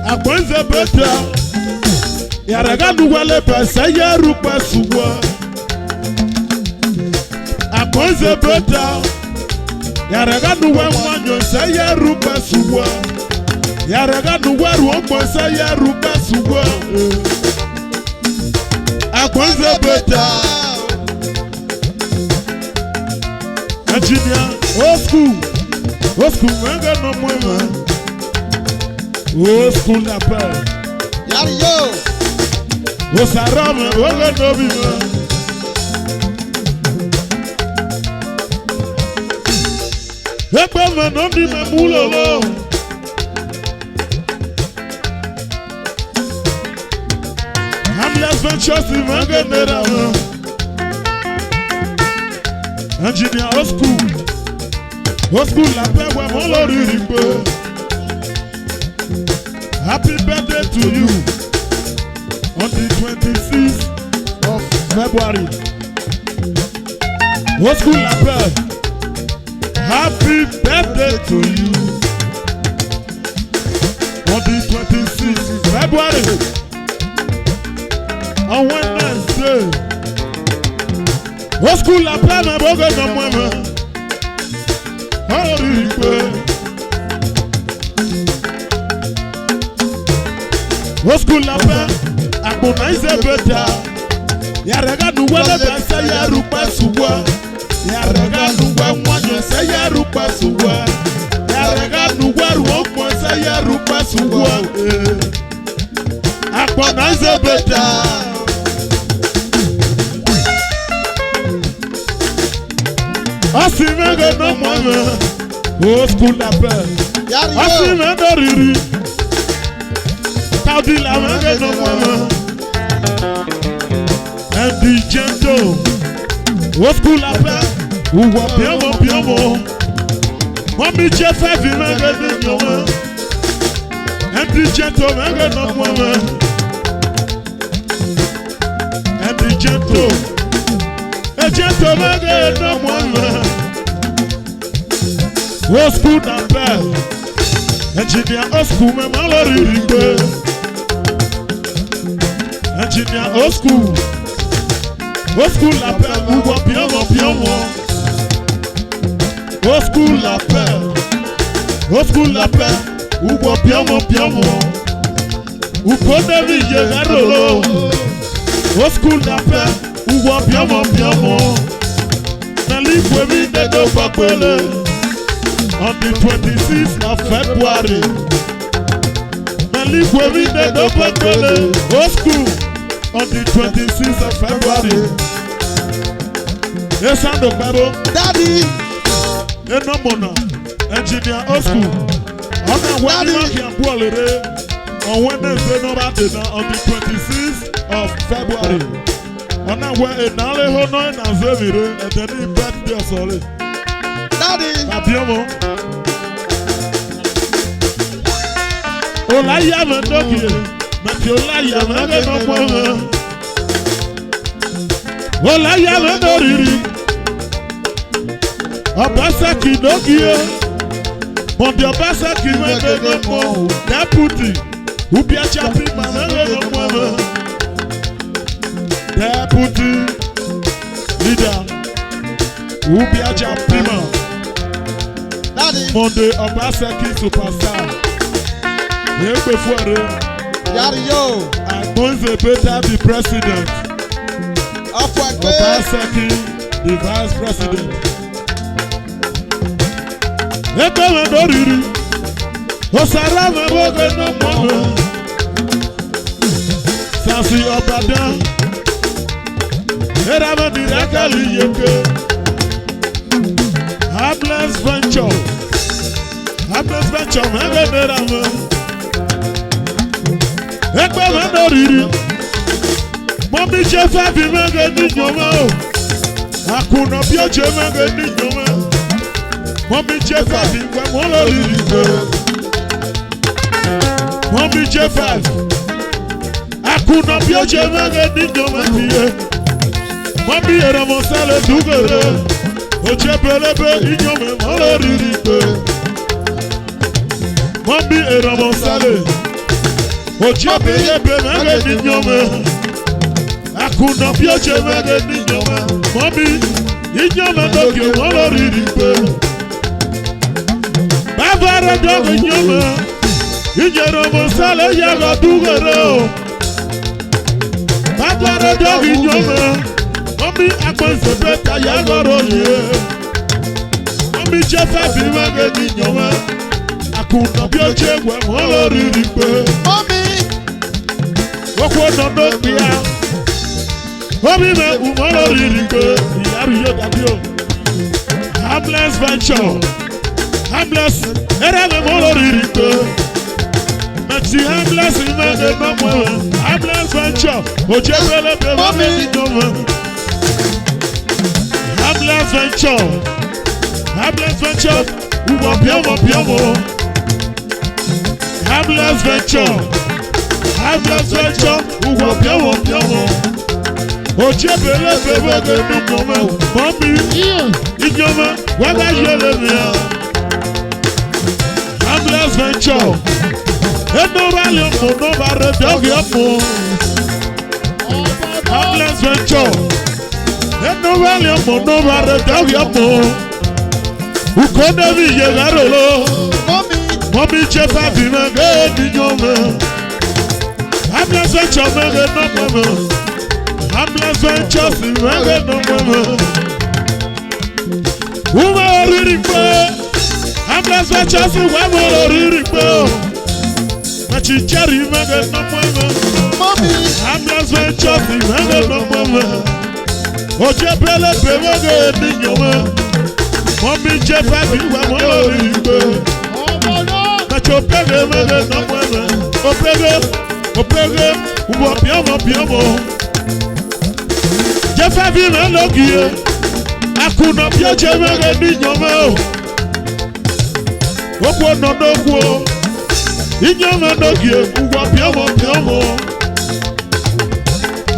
Akwanze beta. Yaraga nuwale pesa yerupa suwa. Akwanze beta. Yaraga nuwe mwanyo se yerupa suwa. Yaraga nuwe ruombo se yerupa suwa. Akwanze beta. Engineer, old school, mwenga no mwema. Old school la paix. Yario. Osarame, oga no bima. Ekpe menondi me mulolo. Hamlet Ventures mwenga nera. Engineer, old school la paix, we molori rimbe. Happy birthday to you on the 26th of February. Old school la paix. Happy birthday to you on the 26th of February. On Wednesday. Old school la paix, me boga no mwema. Old school la paix, akona ize beta. Yaraga nuwele besa yerupa suwa. Yaraga nuwe mwanyo se yerupa suwa. Yaraga nuwe ruombo se yerupa suwa. Akona ize beta. Asimenge no mweme. Old school la paix. Asimenge riri. Taudi la menge no mweme. And the gentle. Old school la paix. Uwa piamo. Mami jefe vi menge no mweme. And the gentle menge no mweme. And the gentle. Gentle menge no mweme. Old school la paix. Engineer old school me malori rimbe. Engineer old school la paix. Uwa piamo. Old school la paix. Uwa piamo. Ukone mi yegarolo. Old school la paix. Uwa piamo. Nalikwe mi nego bakwele. On the 26th of February. Nalikwe mi nego bakwele. Old school. On the 26th of February. Esando Babo. Daddy. Enomona. Engineer old school. On the Wednesday on Wednesday on the 26th of February. On a way in Nale Hono and Azevire and then he birthday solid. Daddy. Papiamo. Olaya Mendoki. Matiola Mendoki. Olaya Mendoriri. Obasaki Nokia. Mondi Obasaki Mendoki. Deputy. Ubia Chapi Mendoki. Deputy leader Ubiaja Prima. Daddy, Monday Obaseki Superstar. Egbe Fuere. Yari yo, Agbonze Beta the president. Afwagbe, Obaseki the vice president. Egbe Mendoriri. Osara Meboge no Mama. Sansi Obadan. Erama Dirakali Yeke. Habless Venture. Habless Venture, Megaderama. Ekpe Mendoriri. Mommy Jefa bi Megadi Nyoma. Akuna Bioche Megadi Nyoma. Mommy Jefa bi Mwamoloriri. Mommy Jefa. Akuna Bioche Megadi Nyoma. Mommy Eramosale Dugere. Ochebelebe inyome maloriripe. Mommy Eramosale. Ochebelebe Megadi Nyoma. Akuna Bioche Megadi Nyoma. Mommy inyome doge maloriripe. Babara doge Nyoma. Eramosale yaga dugere. Babara doge Nyoma. Mommy Agbonze Beta yagoro ye. Mommy Jefa bi Megadi Nyoma. Akuna Bioche gwe maloriripe. Mommy, Okwo nono bia. Mommy me maloriripe. Yaru yo dabio. Habless Venture. Habless erame maloriripe. Meti Habless imege no mwe. Habless Venture. Ochebele be Megadi Nyoma. Habless Venture. Habless Venture. Uwa piamo. Habless Venture. Habless Venture. Uwa piamo. Ochebele be Megadi Nyoma. Mommy Inyoma. Waga yele mea. Habless Venture. Eno rally mo no bare dog yapo. Habless Venture. Eno rally mo no bare dog yapo. Ukone vi yegarolo. mommy, Mommy Jefa bi Megadi Nyoma. Habless Venture Megadi Nyoma. Habless Venture si Megadi Nyoma. Uma oriripe. Habless Venture si wamo oriripe. Machichari Megadi Nyoma. mommy, Habless Venture si Megadi Nyoma. Ochebele be Megadi Nyoma. Mommy Jefa bi wamo oriripe. Machopege Megadi Nyoma. Opege, uwa piamo. Jefa bi Melogie. Akuna Bioche Megadi Nyoma. Okwo nono kwo. Inyoma dogie uwa piamo.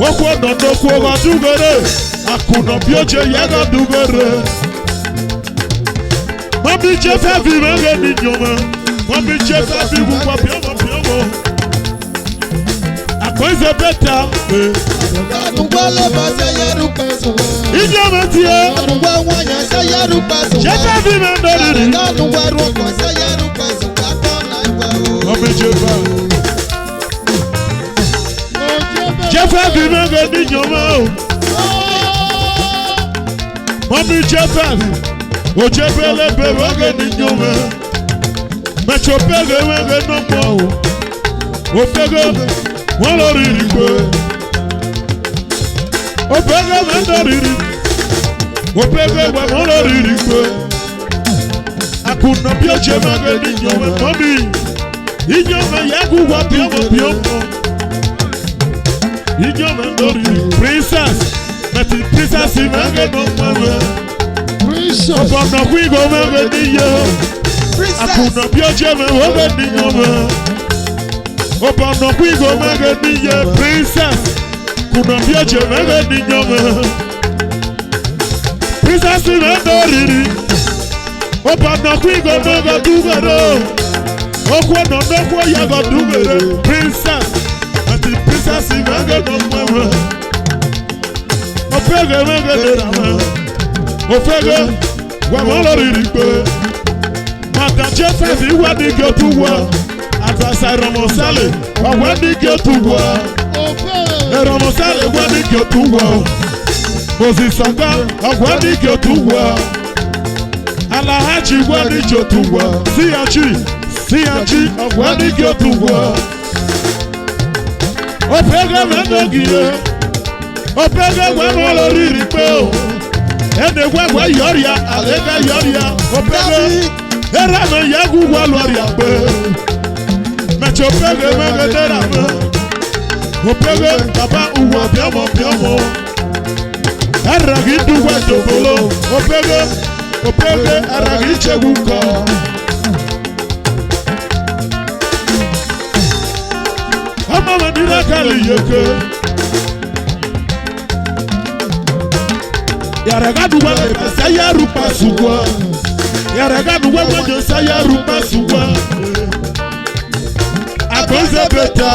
Okwo nono kwo ga dugere. Akuna Bioche yaga dugere. Mommy Jefa bi Megadi Nyoma. Mommy Jefa bi uwa piamo. Agbonze Beta. Adungwale base yeru peso. Inyoma tie. Adungwa wanya se yeru peso. Jefa bi Megadi. Adungwa roko se yeru peso. Akona iwe. Mommy Jefa. Jefa bi Megadi Nyoma. Mommy Jefa. Ochebele be Megadi Nyoma. Machopege Megadi Nyoma. Opege maloriripe. Opege Mendoriri. Opege maloriripe. Akuna Bioche Megadi Nyoma. Mommy Inyoma yagu wa piamo. Inyoma Mendoriri. Princess. Meti Princess Megadi Nyoma. Obana kwigo Megadi yo. Akuna Bioche Megadi Nyoma. Obana kwigo Megadi yo. Princess. Kuna Bioche Megadi Nyoma. Princess Mendoriri. Obana kwigo Megadi Nyoma. Okwo nono kwo yaga dugere. Princess. Meti Princess Megadi Nyoma. Opege Megadi Nyoma. Ofege, Wamoloriripe. Mata Joseph, Iwadi Gotuwa. Atasa Ramosale, Wadi Gotuwa. Ramosale, Wadi Gotuwa. Moses Sanga, Wadi Gotuwa. Alahaji, Wadi Gotuwa. CNG, Wadi Gotuwa. Ofege, Mendogie. Ofege, Wamoloriripe. Ede wegwe yoria, alega yoria, opege, erame yagu waloria pe. Mecho pege mege derame, opege baba uwa piamo. Eragi duwe topolo, opege eragi cheguko. Ama mandira kali yeke. Yaragadu wale saya rupa suwa. Yaragadu wale saya rupa suwa. Akonze beta.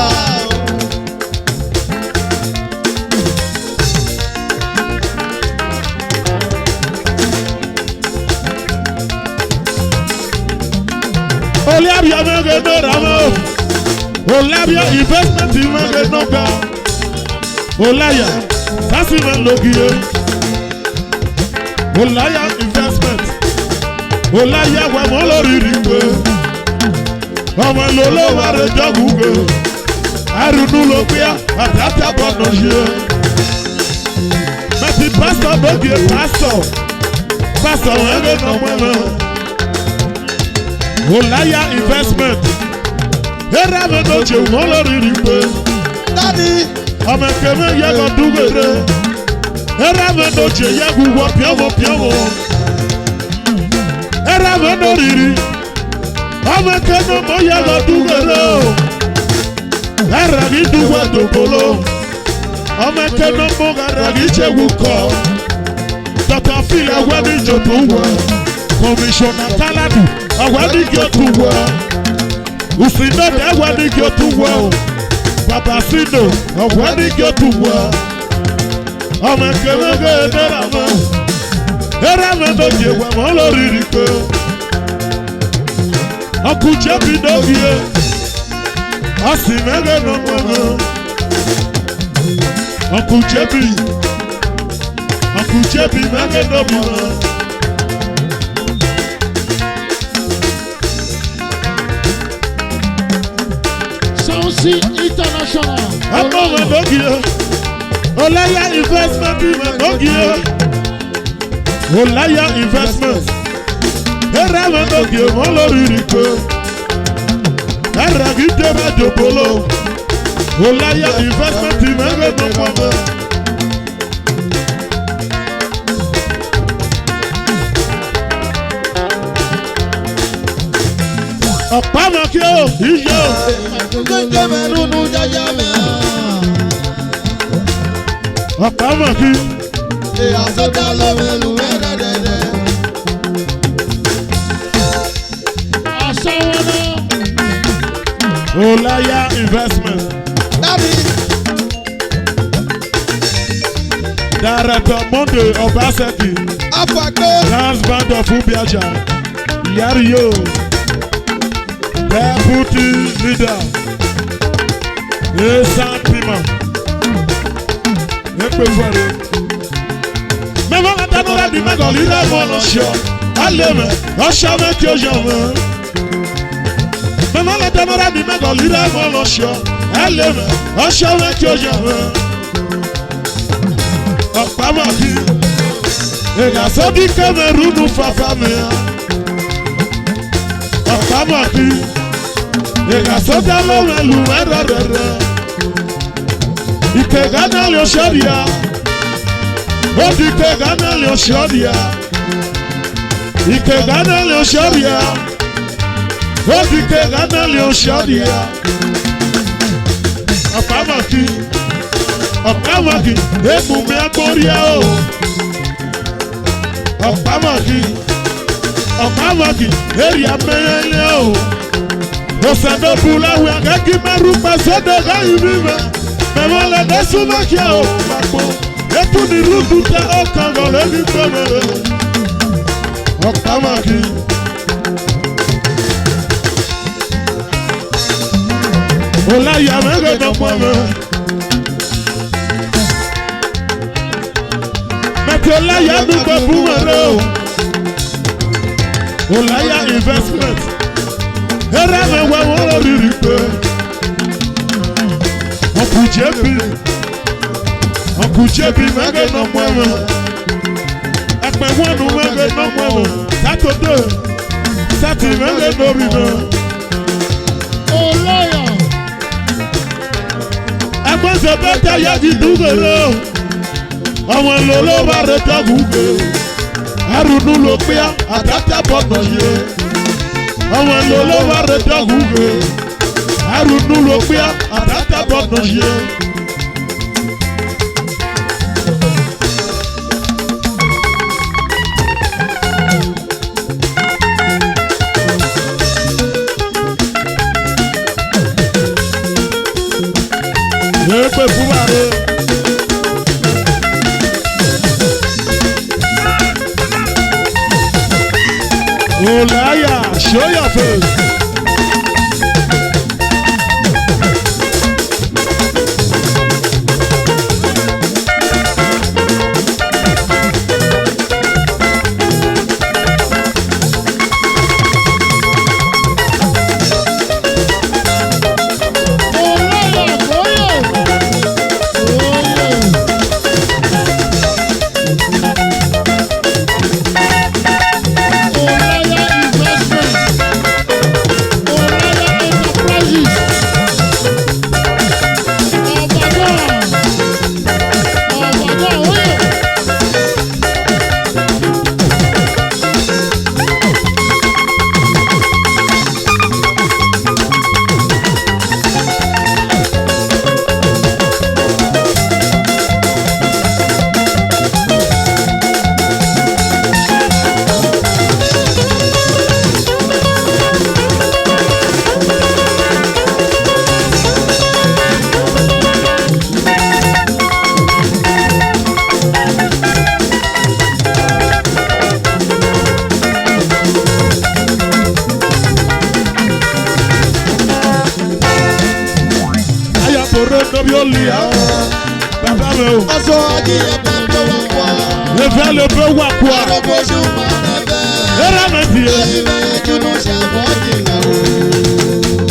Olabia mege no ramo. Olabia investment mege no ga. Olaya sasi melogie. Olaya investment. Olaya Wamoloriripe. Ọmọ lolo wàrẹ jọgùgẹ. Arunu ló gbé àtàtà bọ̀nà yẹ. Mẹ̀tì pásítọ̀ lóge pásítọ̀ ẹ̀rẹ́ nà mọ́nà. Olaya investment. Ẹ̀rẹ́ mi ló jẹ Wamoloriripe. Ọmọ kẹmẹ yẹ kọ dúgbèrè. Eramendo je yagu wo piamo. Eramendo riri. Amekeno mo yago dugero. Eragi duwa dopolo. Amekeno mo garagi cheguko. Dr. Phil awadi jotuwa. Commissioner Kaladu awadi jotuwa. Usinode awadi jotuwa. Papa Sido awadi jotuwa. Ọmọ kẹmẹgẹ ẹdẹrẹmọ ẹrẹmẹdọ jẹ Wamoloriripe. Ọkùnjẹbi dọgìẹ ọsìmẹgẹ nọmọmọ. Ọkùnjẹbi mẹgẹ nọmọmọ. Sansi International. Ọmọ dọgìẹ. Olaya investment Mendogie. Olaya investment. Era Mendogie Wamoloriripe. Eragi deba jopolo. Olaya investment mege nọmọmọ. Ọ̀pá kí o iye o. Gbẹ̀ngẹ̀ mẹ́rùnú jẹjẹ mẹ́. Ọ̀pá kí. Ìyàsọ́jà lọ́mẹ́lú mẹ́rẹ̀ẹ́dẹ́dẹ́. Aṣọ wọn náà. Olaya investment. Dábì. Director Monday Obaseki. Afagbe. Dance band of Ubiaja. Yariyo. Deputy leader. Esan Pima. Ekpefere. Mẹ́fọ́ ká tẹ́nu rẹ̀ di mẹ́gàn lílẹ̀ mọ́ lọ́sọ̀. Alẹ́ mẹ́, ọ̀ṣọ́ mẹ́ kí o yọ̀ mọ́. Mẹ́fọ́ ká tẹ́nu rẹ̀ di mẹ́gàn lílẹ̀ mọ́ lọ́sọ̀. Alẹ́ mẹ́, ọ̀ṣọ́ mẹ́ kí o yọ̀ mọ́. Ọ̀pá mọ̀ kí. Ègà sọ́dí Kẹ́mẹ́rúnù fàfà mi. Ọ̀pá mọ̀ kí. Ègà sọ́dá lọ́wọ́ ẹlù mẹ́rẹ̀ẹ̀rẹ̀. Ike Ghana lè ṣọ́ọ̀dìyà. Ó di Ike Ghana lè ṣọ́ọ̀dìyà. Ike Ghana lè ṣọ́ọ̀dìyà. Ó di Ike Ghana lè ṣọ́ọ̀dìyà. Ọ̀pá mọ̀ kí. Ọ̀pá mọ̀ kí. Èmù mi agbóríà o. Ọ̀pá mọ̀ kí. Ọ̀pá mọ̀ kí. Èrì amẹ́yẹlé o. Òsèdókù láwùí akẹ́kí mẹ́rù pẹ̀sẹ́dẹ̀ káyìí mímẹ́. Mẹ́mọ́ lẹ dé súnmọ́ kí a ò pàpọ̀. Ètò ní rúdú tẹ ọkàn rọ̀ lẹ́ni gbẹ̀rẹ̀. Ọ̀pámàkì. Ọláyà mẹ́rin náà pọ̀ mọ́. Mẹ́tì Ọláyà dúpọ̀ fún mọ̀rẹ́ o. Ọláyà investment. Eré mi wẹ̀ wọ́n lórí rí pé. Ọ̀kùjẹ́bí mẹ́rin náà pọ̀ mọ́. Ẹ̀pẹ̀ wọ́n nu mẹ́rin náà pọ̀ mọ́. Sátọ̀dé sátì mẹ́rin lórí náà. Ọláyà. Ẹgbẹ́ sọ bẹ́ẹ̀ tẹ́ yẹ kí dúgbòrò. Ọmọ ìlú ló bá rẹ̀ tọ́gùgbé. Arùnú ló pé àtàtà bọ̀nà yé. Ọmọ ìlú ló bá rẹ̀ tọ́gùgbé. Arùnú ló pé àtàtà bọ̀nà yé. Epe fumare. Ọláyà, show your face. Bàbá mi o. Aṣọ ajíyẹ bẹ́ẹ̀ wá wá. Efe le pe wa kwa. Arọ́bọ̀ṣù máa ń bẹ́ẹ̀. Era me tie. Ìwé ìjùnú ṣàbọ̀dì náà o.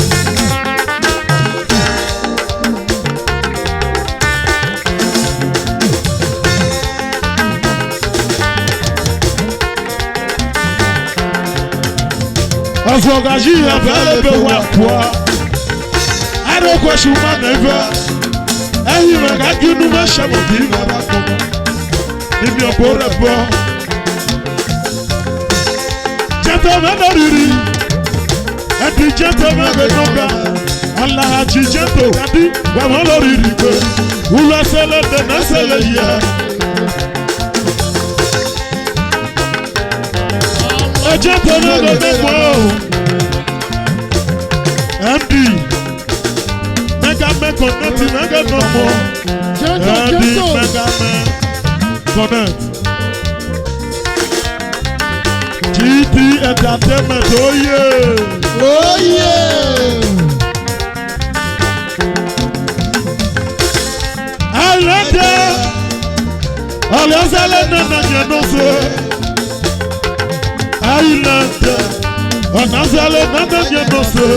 Aṣọ ajíyẹ bẹ́ẹ̀ pe wa kwa. Arọ́bọ̀ṣù máa ń bẹ́ẹ̀. Ẹyin rẹ̀ ká kí inú máa ṣàmù kí bàbá kọ̀. Níbi ọ̀pọ̀ rẹ̀ bọ̀. Jẹ́tọ̀ mẹ́lẹ̀ rírì. Ẹ̀dì jẹ́tọ̀ mẹ́lẹ̀ nọ́gà. Aláhàjì jẹ́tọ̀ kàdí bàbá lórí rí pé. Wúlọ̀ sẹ́lẹ̀ dẹ̀nà sẹ́lẹ̀ yẹ. Ẹ̀jẹ̀tọ̀ mẹ́lẹ̀ nọ́gbọ̀. MD. Mega Man Connect, Mega No More. Andy Mega Man Connect. GT Entertainment, oh yeah. Oh yeah. Alende, Alende nana yenose. Alende, Alende nana yenose.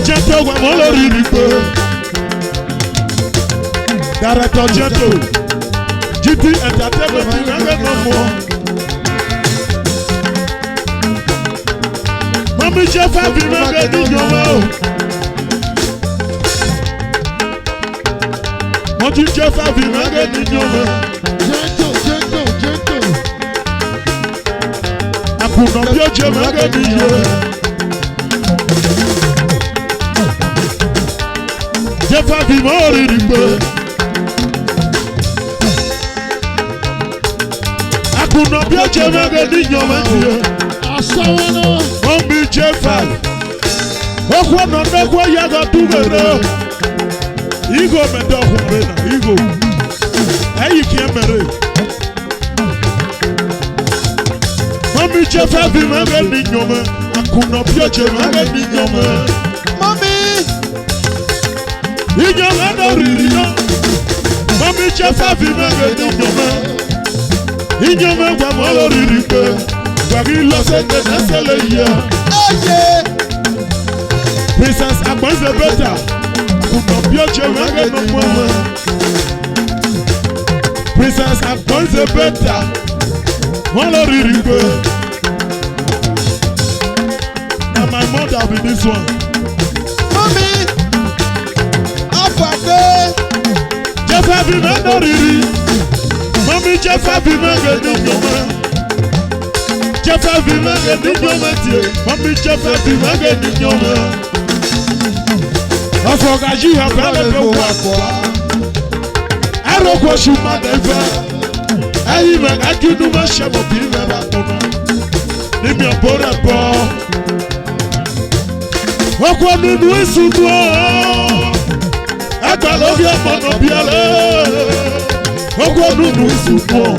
Jẹ́tò wà mọ́ lórí mi pé Director Jẹ́tò GT Entertainment ìrẹ́lẹ̀ náà mọ́. Mọ́mí jẹ́ fábí mẹ́gẹ́ níjọba o. Wọ́n ti jẹ́ fábí mẹ́gẹ́ níjọba. Jẹ́tò. Àkùnà bí ó jẹ́ mẹ́gẹ́ níjọba. Jefa bi mo riri pe. Akuna bi o je mege ni nyoma die. Aṣọ́wọ́ náà. Wọ́n bí Jefa. Okwu ọ̀nà ndekwu ya ga tugere. Igo mede ọkùnrin na igo. Eyi kí ẹ mẹ Were. Mami chefa bi mage ni nyome. Akuna pioche mage ni nyome. Mami. Inyome no riri no. Mami chefa bi mage ni nyome. Inyome kwa molo riri pe. Wagi lo seke nesele ya. Oye. Princess Agbanze Beta. Akuna pioche mage no mwe. Princess Agbanze Beta. Molo riri pe. Now my mother be this one. Mami. Afade. Jefa bi mage riri. Mami Jefa bi mage ni nyome. Jefa bi mage ni nyome tie. Mami Jefa bi mage ni nyome. Afogaji ha pele pe wa kwa. Aroko shuma deva. Ayi me akinu ma shemo bi me ba tono. Ni mi obora po. Okwo ninu isudu o. Agbalo bi omono bi ale. Okwo ninu isudu o.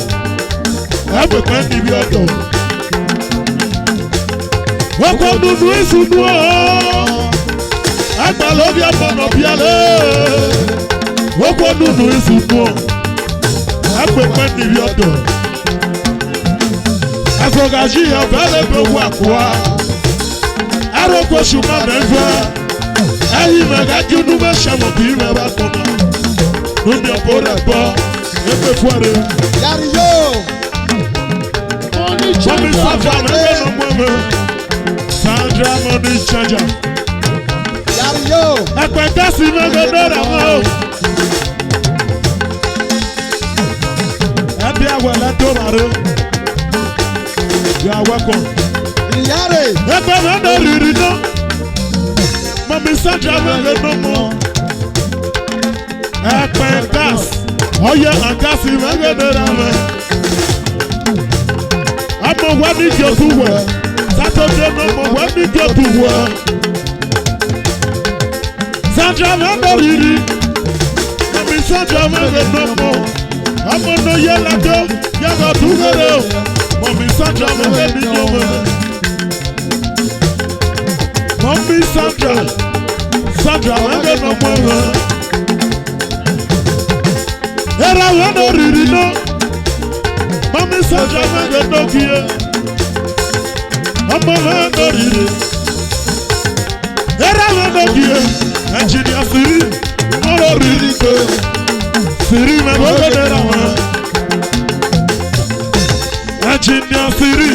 Agbe kan ni bi odo. Okwo ninu isudu o. Agbalo bi omono bi ale. Okwo ninu isudu o. Agbe kan ni bi odo. Afogaji ya vale be wa kwa. Aroko shuma meva. Ayi mega junu me shamo bi me ba kona. Numi opora bo. Epe fuare. Yari yo. Money Mami Sandra mege no mweme. Sandra money changer. Yari yo. Epe kasi mege no ramo. Ebi awele to maro. You are welcome. Yari. Epe me no riri no. Mami Sandra mege no mo. Epe gas. Oye agasi mege no ramo. Amo wani jotuwe. Saturday no mo wani jotuwe. Sandra mege riri. Mami Sandra mege no mo. Amo no yela do. Yaga tugere. Mami Sandra mege ni nyome. Mami Sandra. Sandra mege no mweme. Era wano riri no. Mami Sandra mege no kie. Amo wano riri. Era wano kie. Engineer Siri. Molo riri ke. Siri me boge de rama. Engineer Siri.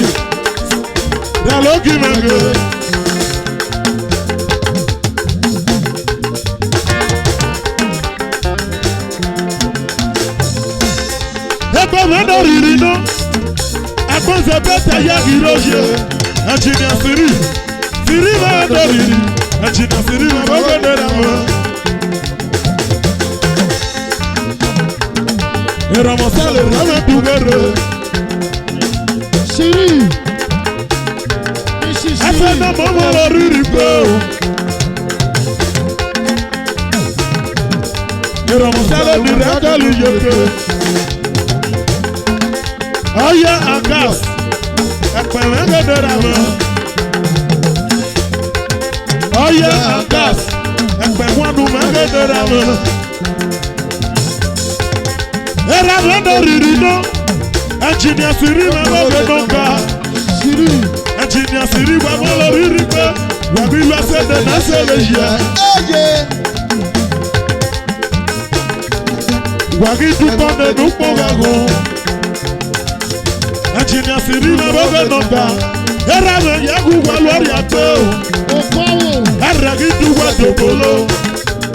Dalogi mege. Ebe wano riri no. Agbanze Beta ya giroje. Engineer Siri. Siri wano riri. Engineer Siri me boge de rama. Era mosale rame tugere. Siri. Asa na mama la riri pe. Era mosale ni regali yeke. Oya agas. Epe mege de rame. Oya agas. Epe wanu mege de rame. Era wano riri no. Engineer Siri me boge no ka. Siri. Engineer Siri wa molo riri pe. Wabi lo se de na se le ya. Oye. Wagi dupo de dupo wago. Engineer Siri me boge no ka. Era me yagu wa lori ate o. Okowo. Era gitu wa dobolo.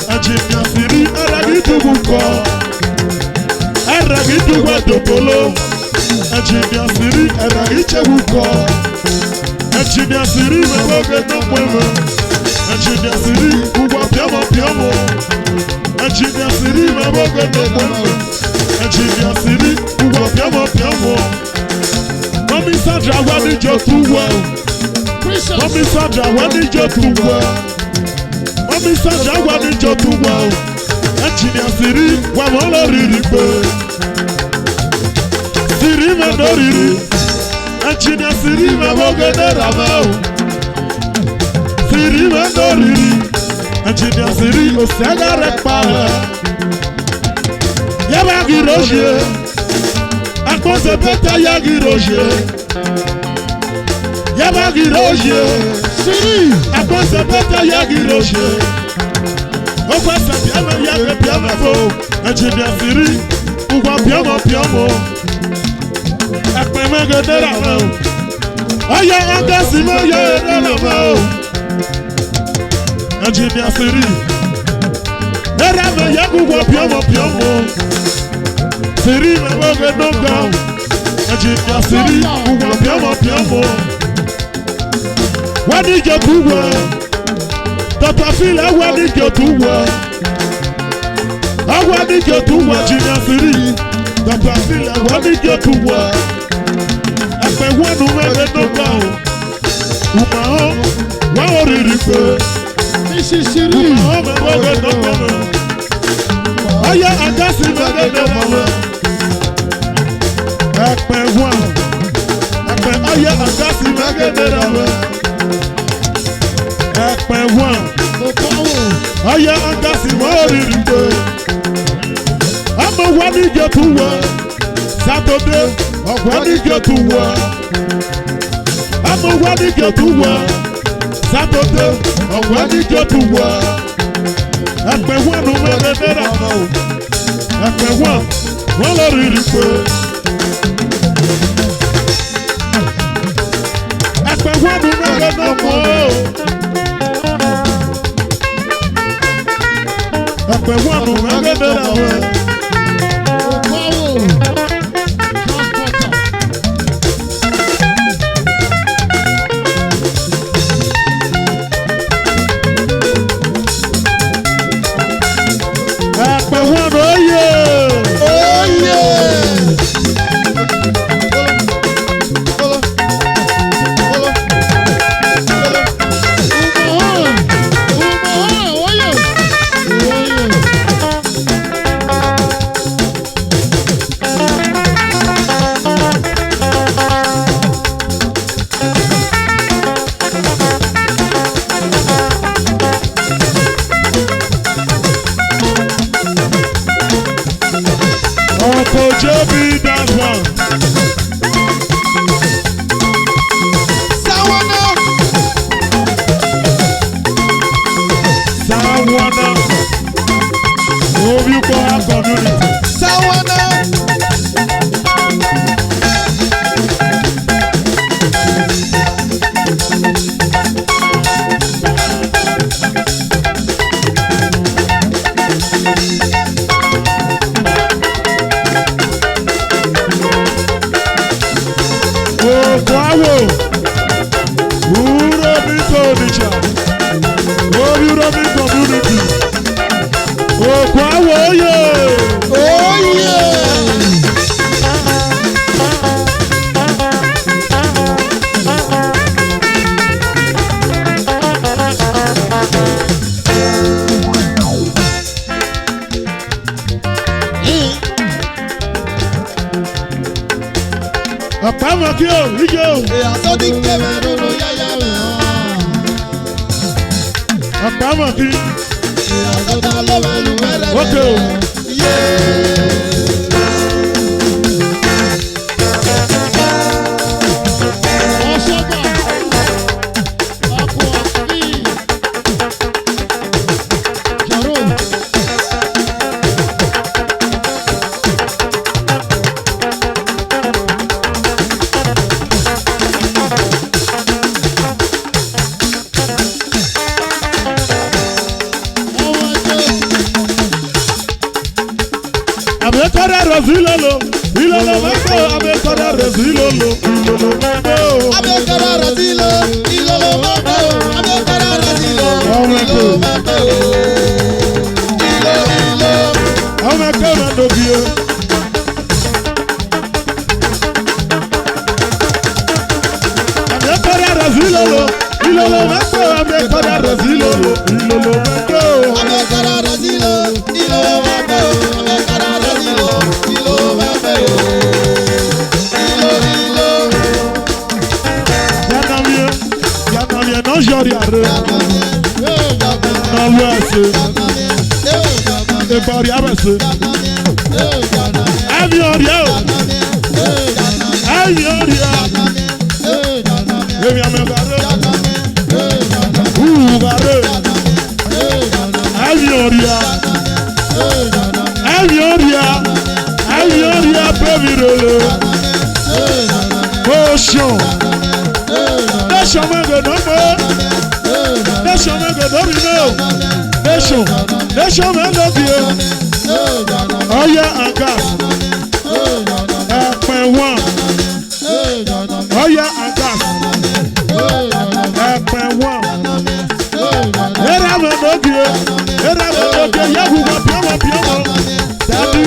Engineer Siri era gitu ko. Era gitu wa dobolo. Engineer Siri era ichewu ko. Engineer Siri me boge no mweme. Engineer Siri uwa piamo piamo. Engineer Siri me boge no mweme. Engineer Siri uwa piamo piamo. Mami Sandra wani jotuwe. Mami Sandra wani jotuwe. Mami Sandra wani jotuwe. Engineer Siri wa molo riri pe. doriri. Engineer Siri me bogene ramao. Siri me doriri. Engineer Siri osega repa. Yabagi roje. Akose peta yagi roje. Yabagi roje. Siri. Akose peta yagi roje. Okwasa piama yage piama fo. Engineer Siri. Ugwa piamo. Akpeme gedera mo. Oya angasi mo ye gedera mo. Engineer Siri. Era me yagu piamo. Siri me mo gedonga. Engineer Siri ugwa piamo. Wadi je tuwa. Tata fila wadi je tuwa. Wadi je tuwa Engineer Siri. Tata fila wadi je tuwa. Ẹgbẹ́ wọnú ẹgbẹ́ dọ́gba o. Ùmọ̀ ọ́ wọ́n ò rí rí pé. Ìṣìṣìrí ùmọ̀ ọ́ mẹ́wọ́ ẹgbẹ́ dọ́gba o. Ọyá àgásí mẹ́gbẹ́ dọ́gba o. Ẹgbẹ́ wọ́n. Ẹgbẹ́ ọyá àgásí mẹ́gbẹ́ dọ́gba o. Ẹgbẹ́ wọ́n. Ọyá àgásí wọ́n ò rí rí pé. Ọmọ wa ní ìjọ tún wọ. Sátọ́dé. Ọ̀gbọ́nìjọ tún wọ. Amọ̀wọ́nìjọ tún wọ. Sátọ́dé. Ọ̀gbọ́nìjọ tún wọ. Ẹgbẹ́ wọn ló mẹ́rẹ̀ náírà mọ́ o. Ẹgbẹ́ wọn lọ rírì pé. Ẹgbẹ́ wọn ló mẹ́rẹ̀ náà mọ́ o. Ẹgbẹ́ wọn ló mẹ́rẹ̀ náírà mọ́ o. ori abese. Evi ori o. Evi ori o. Evi amegare. Gare. Evi ori o. Evi ori o. Evi ori o baby rele. Ocean. Nation mego no more. Nation mego no more. Nation mego bio. Oya and gas. Ẹ̀pẹ̀ one. Oya and gas. Ẹ̀pẹ̀ one. Era mego bio. Era mego bio. Yahu wa piamo. Daddy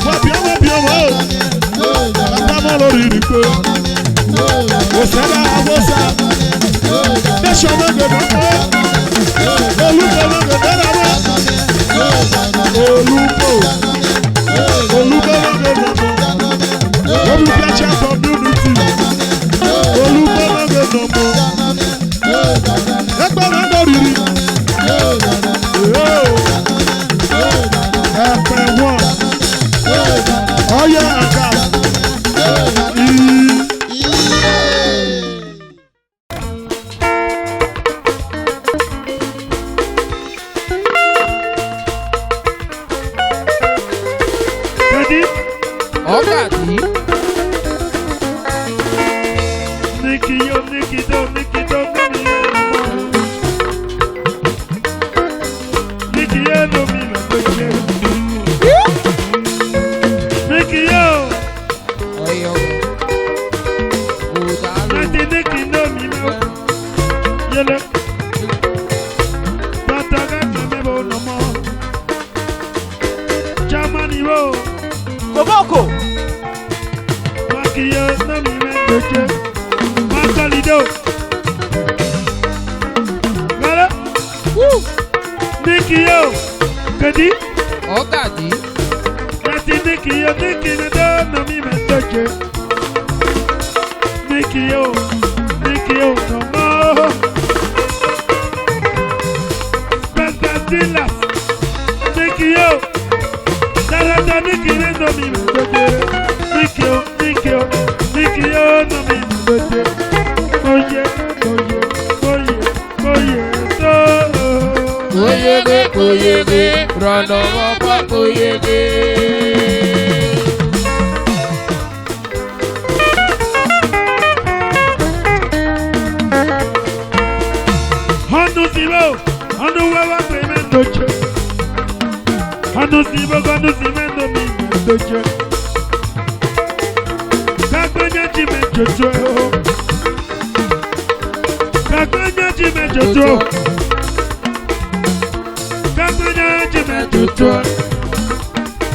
wa piamo. Bàbá mo lórí rí pé. Osada abosa. Nation mego no more. Olúkọ mego dára mọ́. Olúkọ mego no more. Olúkọ church of unity. Olúkọ mego no more. Ẹgbẹ́ mego rírì. Ẹ̀pẹ̀ wọ́n. Ọyẹ àga.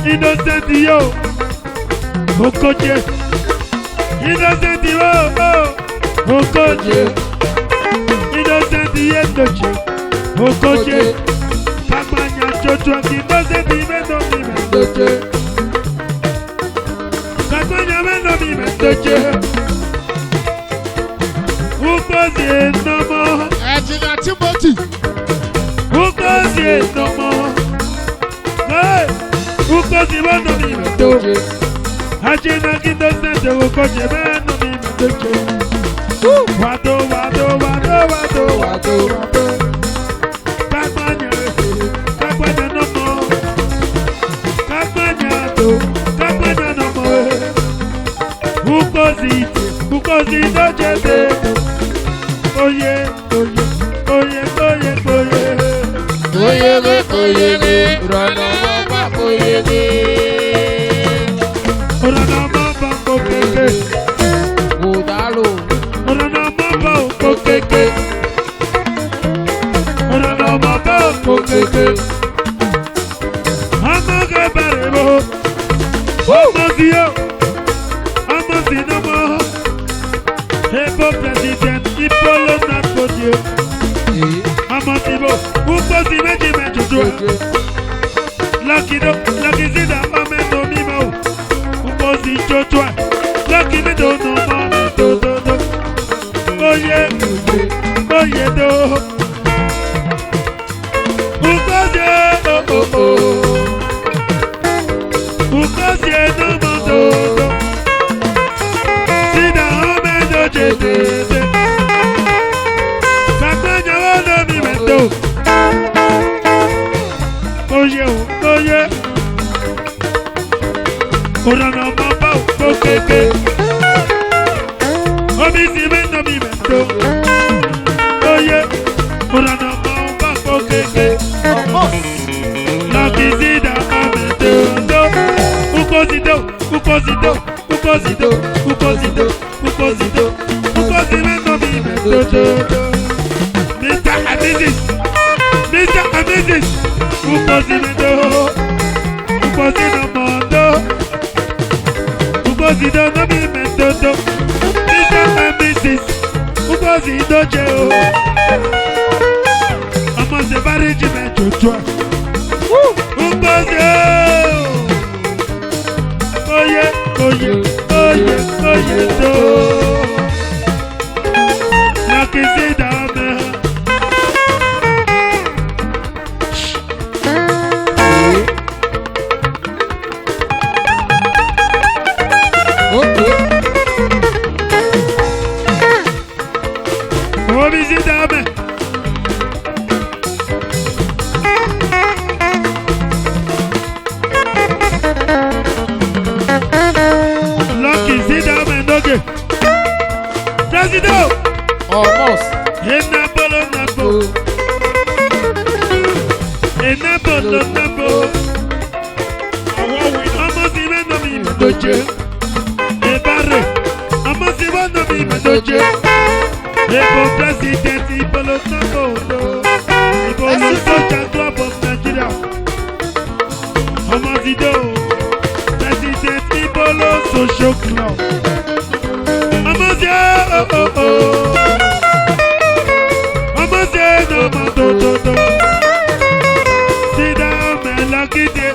Innocent yo, Okoje. Innocent yo, Okoje. Innocent yendoche, Okoje. Kamanya chocho, innocent imeno mi mendoche. Kamanya meno mi mendoche. Ukoje no more. Ejina Timothy. Ukoje no more. Hey. Ukoji mano mi mendoche. Ajina innocent Ukoje mano mi mendoche. Wado. Kamanya no more. Kamanya no more. Ukoji doje de. Oye. Rana mama koyege. Rana mama kokeke. Udalo. Rana mama kokeke. Rana mama kokeke. Amaga barebo. Amazio. Amazinamo. Ebo president Ipolo Nakodio. Amazibo. Ukozi meji mejujo. Lucky Zida, Amendo Mimo, Ukozi Joshua, Lucky Medo no Mama, do. Oye, do. Ukozi, dédé. Kàgbẹ́jọ wọn lọ mi mẹ́tò. Oyè o, oyè. Òrànà ọmọ bá òkú kéke. Omi sì mẹ́tò mi mẹ́tò. Oyè. Òrànà ọmọ bá òkú kéke. Lọ́kì sí ìdààmú mẹ́tò. Ukozido, Ukozido, Ukozido, Ukozido, Ukozido, Ukozimento mi mẹ́tò. Mr. Amazing, Mr. Amazing, Ukozimento, Ukozino Mondo, Ukozido no mi mẹ́tò. Mr. Amazing, Ukozido jẹ́ o. Ọmọ ṣe bá rí jí mẹ́jọ. Ukozido. Oye, oye, oye, oye, do. Lucky see down there. Okay. Oh, see down there. President! Almost. Enabolo nabo. Enabolo nabo. Ọmọ sí mẹ́nà mi ìmọ̀dọ́jẹ́. Ebare. Ọmọ sí mẹ́nà mi ìmọ̀dọ́jẹ́. Ebo president Ibolo nabo. Ibolo Social Club of Nigeria. Ọmọ sí do. President Ibolo Social Club. Oh, oh, oh. Mama say no more do. Sit down, man, lucky day.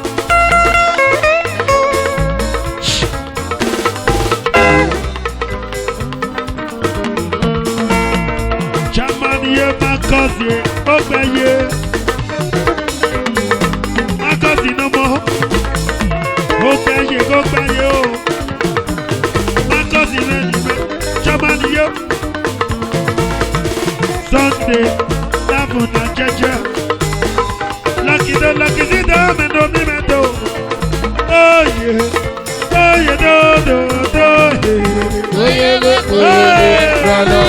Chairman, yeah, my cousin, okay, yeah. My cousin no more. Okay, yeah, okay, yeah. My cousin, Chairman, yeah. Sunday, Lavu na Jeje. Lucky do, mendo mi mendo. Oh yeah, do, yeah. Oye, brother,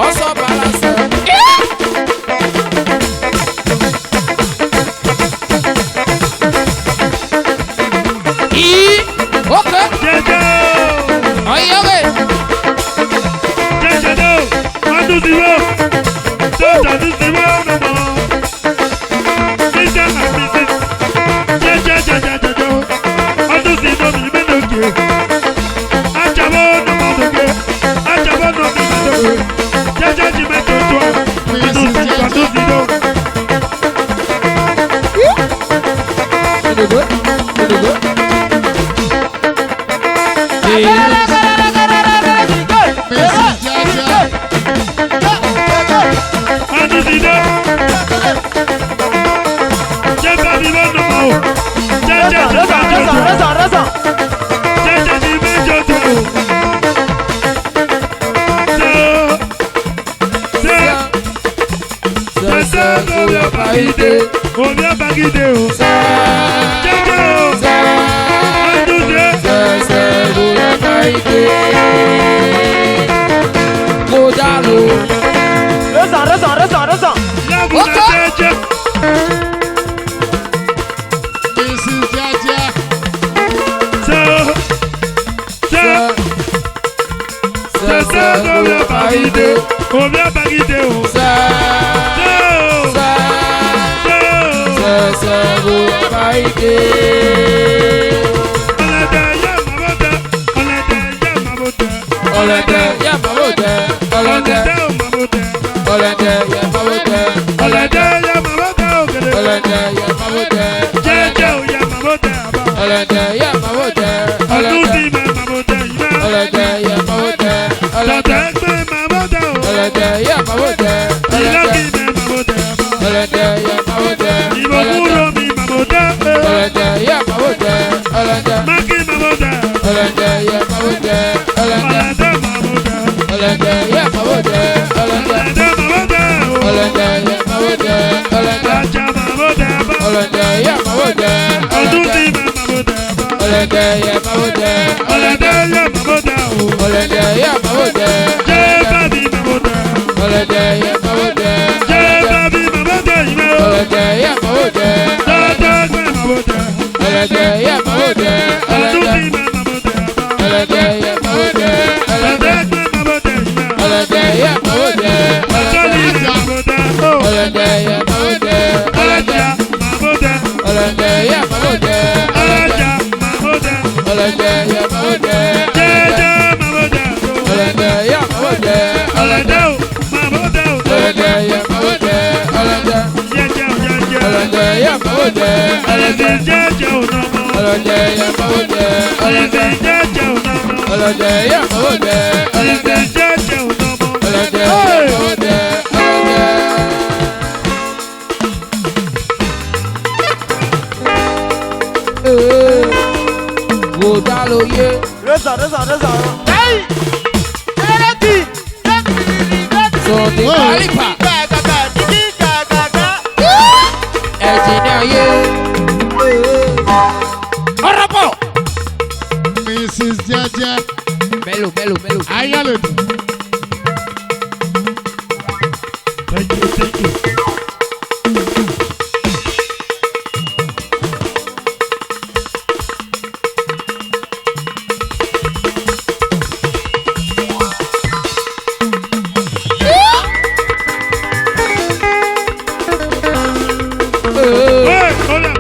Ọ̀ṣọ́ba lásán. Okay. Jeje. Oye. Jeje do. 1-0. Don't 2-0 no more. Mr. Amazing. Jeje. 1-0 mi menoke. Ajabo no menoke. Ajabo no menoke. Jeje ji metoto. 1-0. Mabuda. Ọlọ́dẹ yẹ Mabuda. Ọlọ́dẹ. Ọlọ́dẹ Mabuda. Ọlọ́dẹ yẹ Mabuda. Ọlọ́dẹ. Ọlọ́dẹ Mabuda. Ọlọ́dẹ yẹ Mabuda. Ọlọ́dẹ. Ajá Mabuda. Ọlọ́dẹ yẹ Mabuda. Ọdún Ọlọ́dẹ. tí Mabuda. Ọlọ́dẹ yẹ Mabuda. Ọlọ́dẹ yẹ Mabuda. Ọlọ́dẹ yẹ Mabuda. Jẹ́ bàbí Mabuda. Ọlọ́dẹ yẹ Mabuda. Jẹ́ bàbí Mabuda yìí. Ọlọ́dẹ yẹ Mabuda. Dáadáa gbé Mabuda. Ọlọ́dẹ yẹ Mabuda. Ọdún Ọlọ́dẹ. tí Mabuda. Ọlọ́dẹ yẹ Mabuda. Ọlọ́dẹ. Dáadáa gbé Mabuda yìí. Ọlọ́dẹ yẹ Mabuda. Ọjọ́ ní Mabuda. Ọlọ́dẹ yẹ Mabuda. Ọlọ́dẹ. Alájà Mabuda. Ọlọ́dẹ yẹ Mabuda. Alájà Mabuda. Ọlọ́dẹ yẹ Mabuda. Jẹ́jẹ́ Mabuda. Ọlọ́dẹ yẹ Mabuda. Ọlọ́dẹ o Mabuda o. Ọlọ́dẹ yẹ Mabuda. Ọlọ́dẹ. Jẹ́jẹ́ o jẹ́jẹ́. Ọlọ́dẹ yẹ Mabuda. Ọlọ́dẹ jẹ́jẹ́ o nọ́mọ. Ọlọ́dẹ yẹ Mabuda. Ọlọ́dẹ jẹ́jẹ́ o nọ́mọ. Ọlọ́dẹ yẹ Mabuda. Ọlọ́dẹ jẹ́jẹ́ o nọ́mọ. Ọlọ́dẹ yẹ Hey! Mabuda. Wò dá lóye. Reza. Sọ̀tì kálípà. Ẹ̀jìn ní ayé. Ọ̀rọ̀ pọ̀. Mrs. Jaja. Mélòó. Ayálòdì. Thank you. Hey, hold on.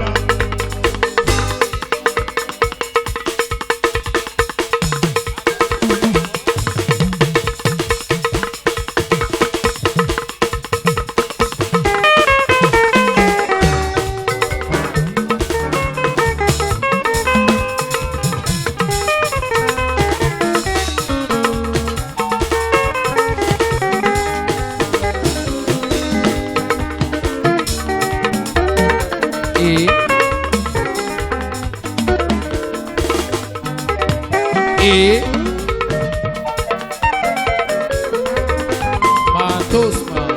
Matos man.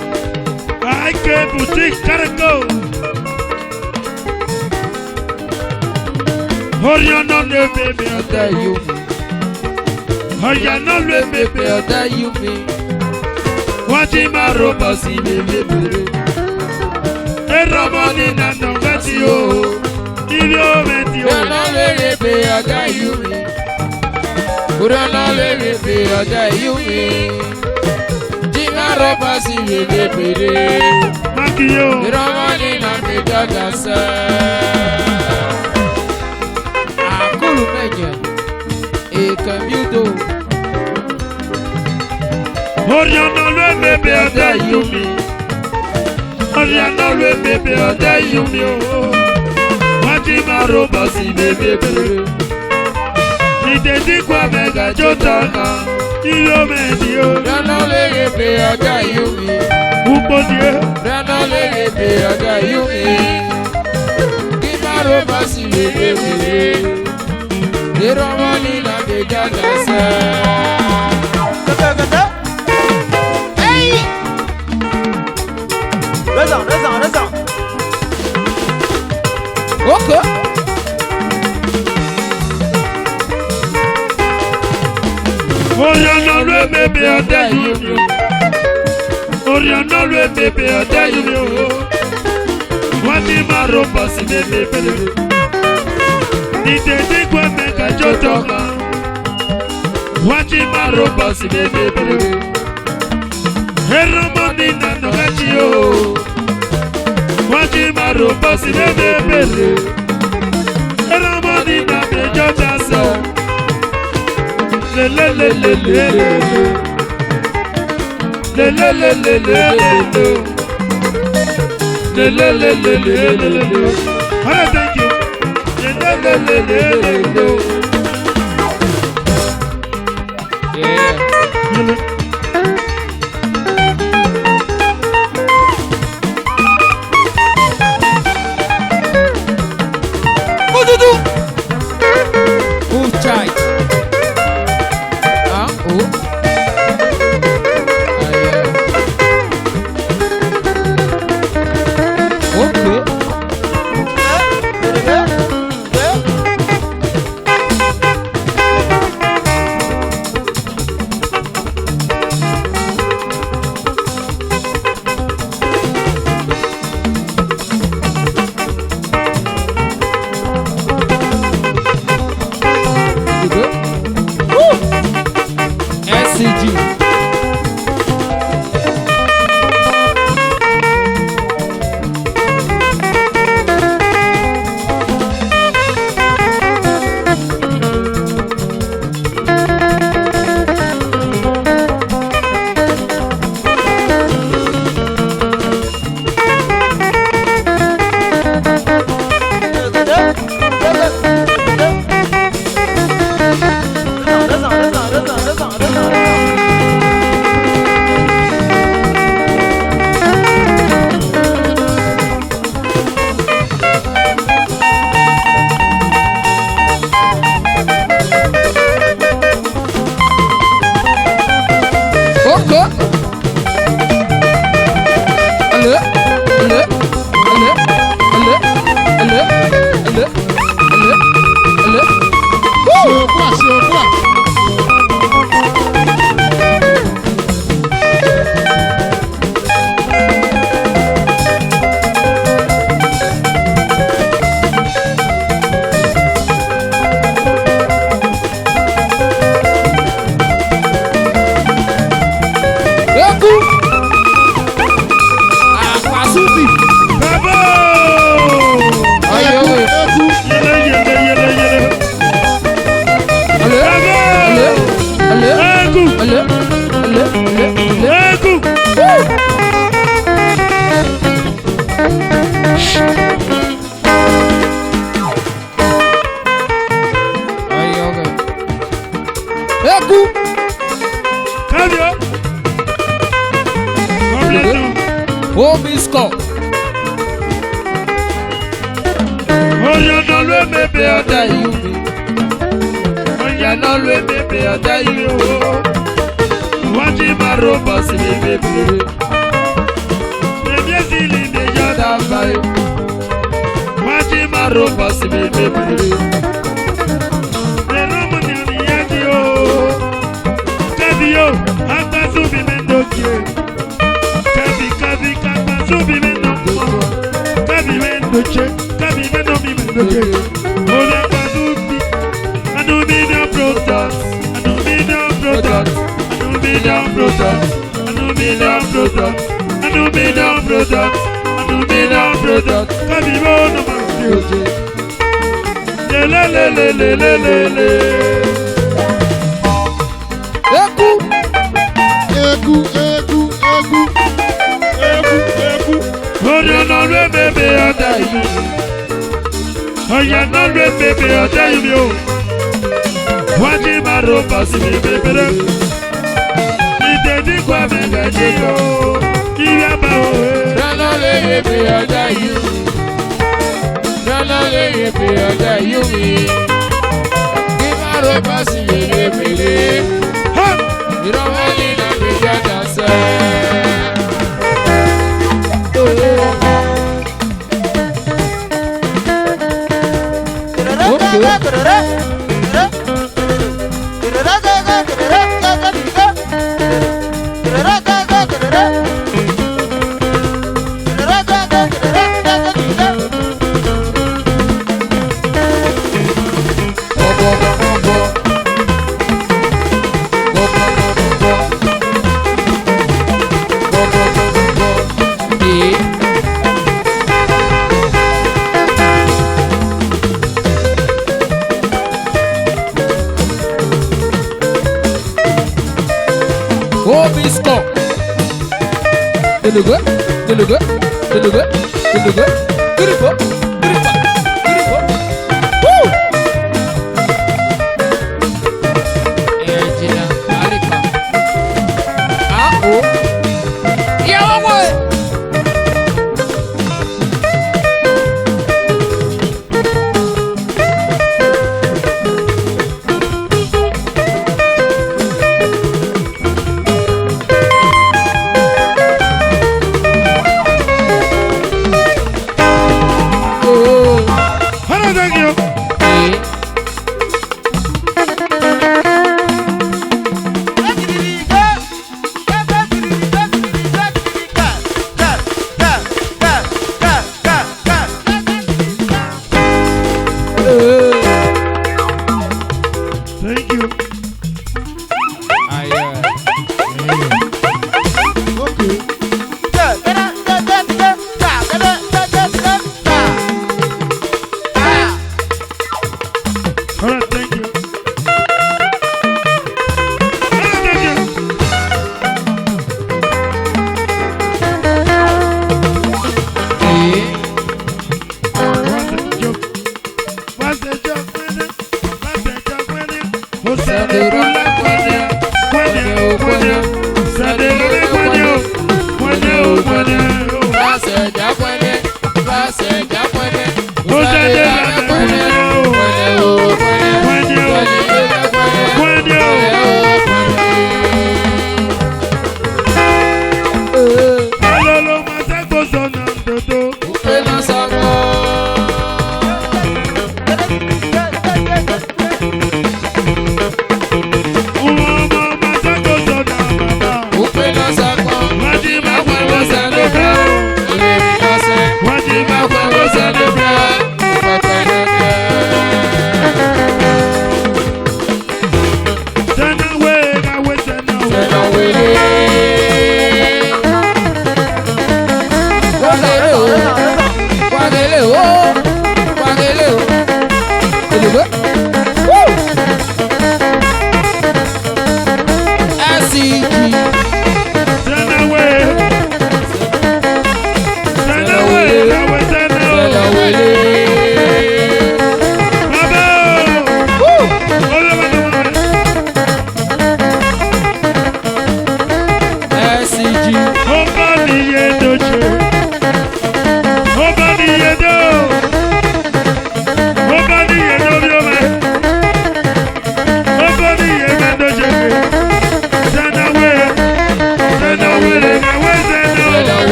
I can boutique Caraco. Oriana le bébé. Ọ̀dà yóò mi. Oriana le bébé. Ọ̀dà yóò mi. Wọ́n ti máa rọ́bà sí Bébé bèrè. Eromoni na nọ̀fẹ́tì o. Ilé ometi o. Rana lere be ọ̀dà yóò mi. Rana lere be ọ̀dà yóò mi. Jìnnà rọ́bà sí bébé bèrè. Mákìyó. Ìrọ̀mọ́ni na mi dọ́gà sẹ́. Àkúrú mẹ́jẹ̀. Èkàmí odò. Oriana le bébé ọ̀dà yumi. Oriana le bébé ọ̀dà yumi o. Wọ́n ti máa rọ́bà sí bébé bèrè. Ìdèdí kwa mẹ́gà jó tọ́nà. Ilé ometi o. Rana lere be ọ̀dà yóò mi. Púpọ̀ díẹ̀. Rana lere be ọ̀dà yóò mi. Kí má rọ́bà sí bébé bèrè. Ìrọ̀mọ́ni na mi dọ́gà sẹ́. Reza. Okay. Oriana le bébé ọ̀dà yumi. Oriana le bébé ọ̀dà yumi o. Wọ́n ti máa rọ́bà sí bébé bèrè. Ìdèdí kwa mẹ́gà jó tọ́nà. Wọ́n ti máa rọ́bà sí bébé bèrè. Eromoni na nọ̀fẹ́tì o. Wọ́n ti máa rọ́bà sí bébé bèrè. Eromoni na mẹ́jọ jásọ. Lelelelelele. Lelelelelele. Lelelelelele. Alright, thank you. Lelelelelele. Yeah. Uchai.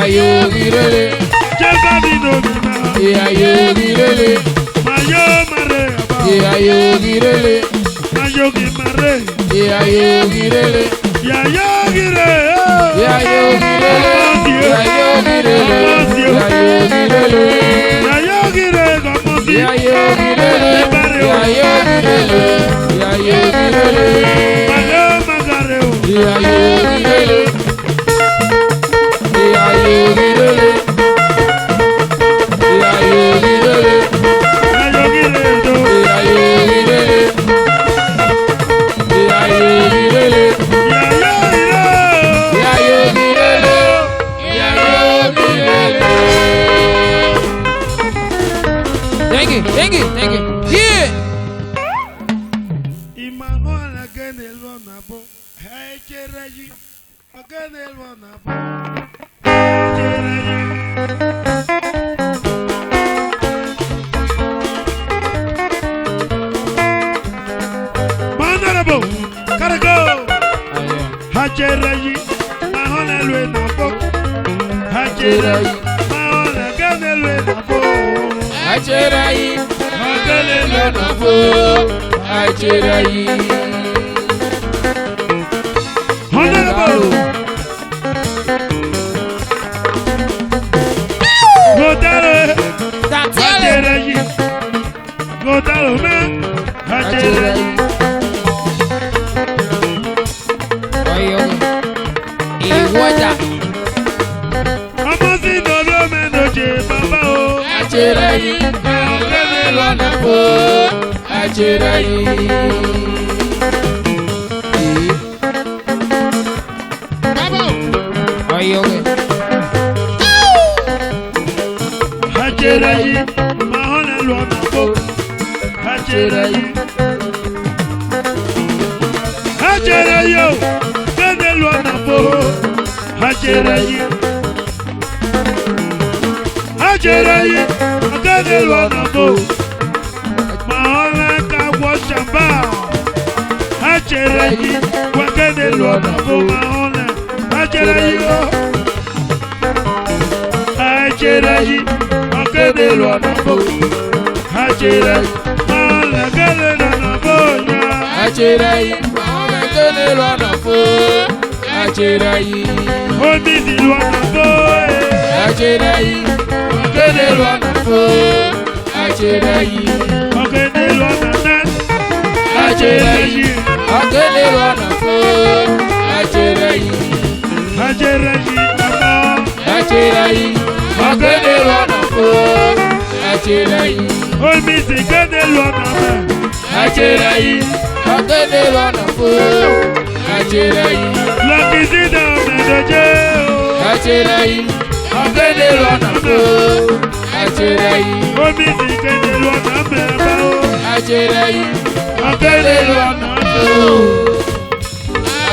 Iyayo birele. Jẹ́sà nínú mi náà. Iyayo birele. Mayo mare àbá. Iyayo birele. Mayo kì í mare. Iyayo birele. Yàyó gire. Iyayo birele. Iyayo birele. Iyayo birele. Yàyó gire kọ̀mọ́ sí. Iyayo birele. Iyayo birele. Iyayo birele. Mayo magare o. Iyayo birele. Iyayo birele. Iyayo birele. Mayo gire do. Iyayo birele. Iyayo birele. Yàyó gire. Iyayo birele. Iyayo birele. Thank you, thank you, thank you. Yeah. Ìmàmọ́ àlàgẹ́ni lọ́nà bọ̀. Ẹ̀jẹ̀rẹ̀ yìí. Ọ̀gẹ́ni lọ́nà bọ̀. Ẹ̀jẹ̀rẹ̀ yìí. Honorable, gotta go. Hajerayi, mahona lwe na bo. Hajerayi, mahona gane lwe na bo. Ajerayi, Magale lwe lọ́nà na fo. bo. Ajerayi. Honorable, Godare, Tatiale. Hajerayi, Godare me. Hajerayi, Oyo. Ìwọ́jà. Amosi dodo me noje baba o. Ajerayi. Ọ̀gẹ́ni lọ́nà fo. Ajerayi. Oyo. Hajerayi, mahona lwe na bo. Hajerayi. Hajerayi o, gane lwe na bo. Hajerayi. Hajerayi, gane lwe na bo. Mahona ka wo shamba. Hajerayi, gane lwe na bo. Mahona. Hajerayi o. Hajerayi, gane lwe na bo. Hajerayi, mahona gane lwe na bo ya. Ajerayi. Ọ̀gẹ́ni lọ́nà fo. Ajerayi. Omi ti lwe na bo. Ajerayi. Ọ̀gẹ́ni lọ́nà fo. Ajerayi. Ọ̀gẹ̀dẹ̀ lọ́nà náà. Ajerayi. Ọ̀gẹ́ni lọ́nà fo. Ajerayi. Hajerayi, baba. Ajerayi. Ọ̀gẹ́ni lọ́nà fo. Ajerayi. Omi ti gẹ́dẹ̀ lọ́nà náà. Ajerayi. Ọ̀gẹ́ni lọ́nà fo. Ajerayi. Lọ́kì sí náà mẹ́dọ̀jẹ́ o. Ajerayi. Ọ̀gẹ́ni lọ́nà fo. Ajerayi. Omi ti gẹ́dẹ̀ lọ́nà mẹ́ba o. Ajerayi. Ọ̀gẹ̀dẹ̀ lọ́nà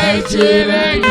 Ajerayi.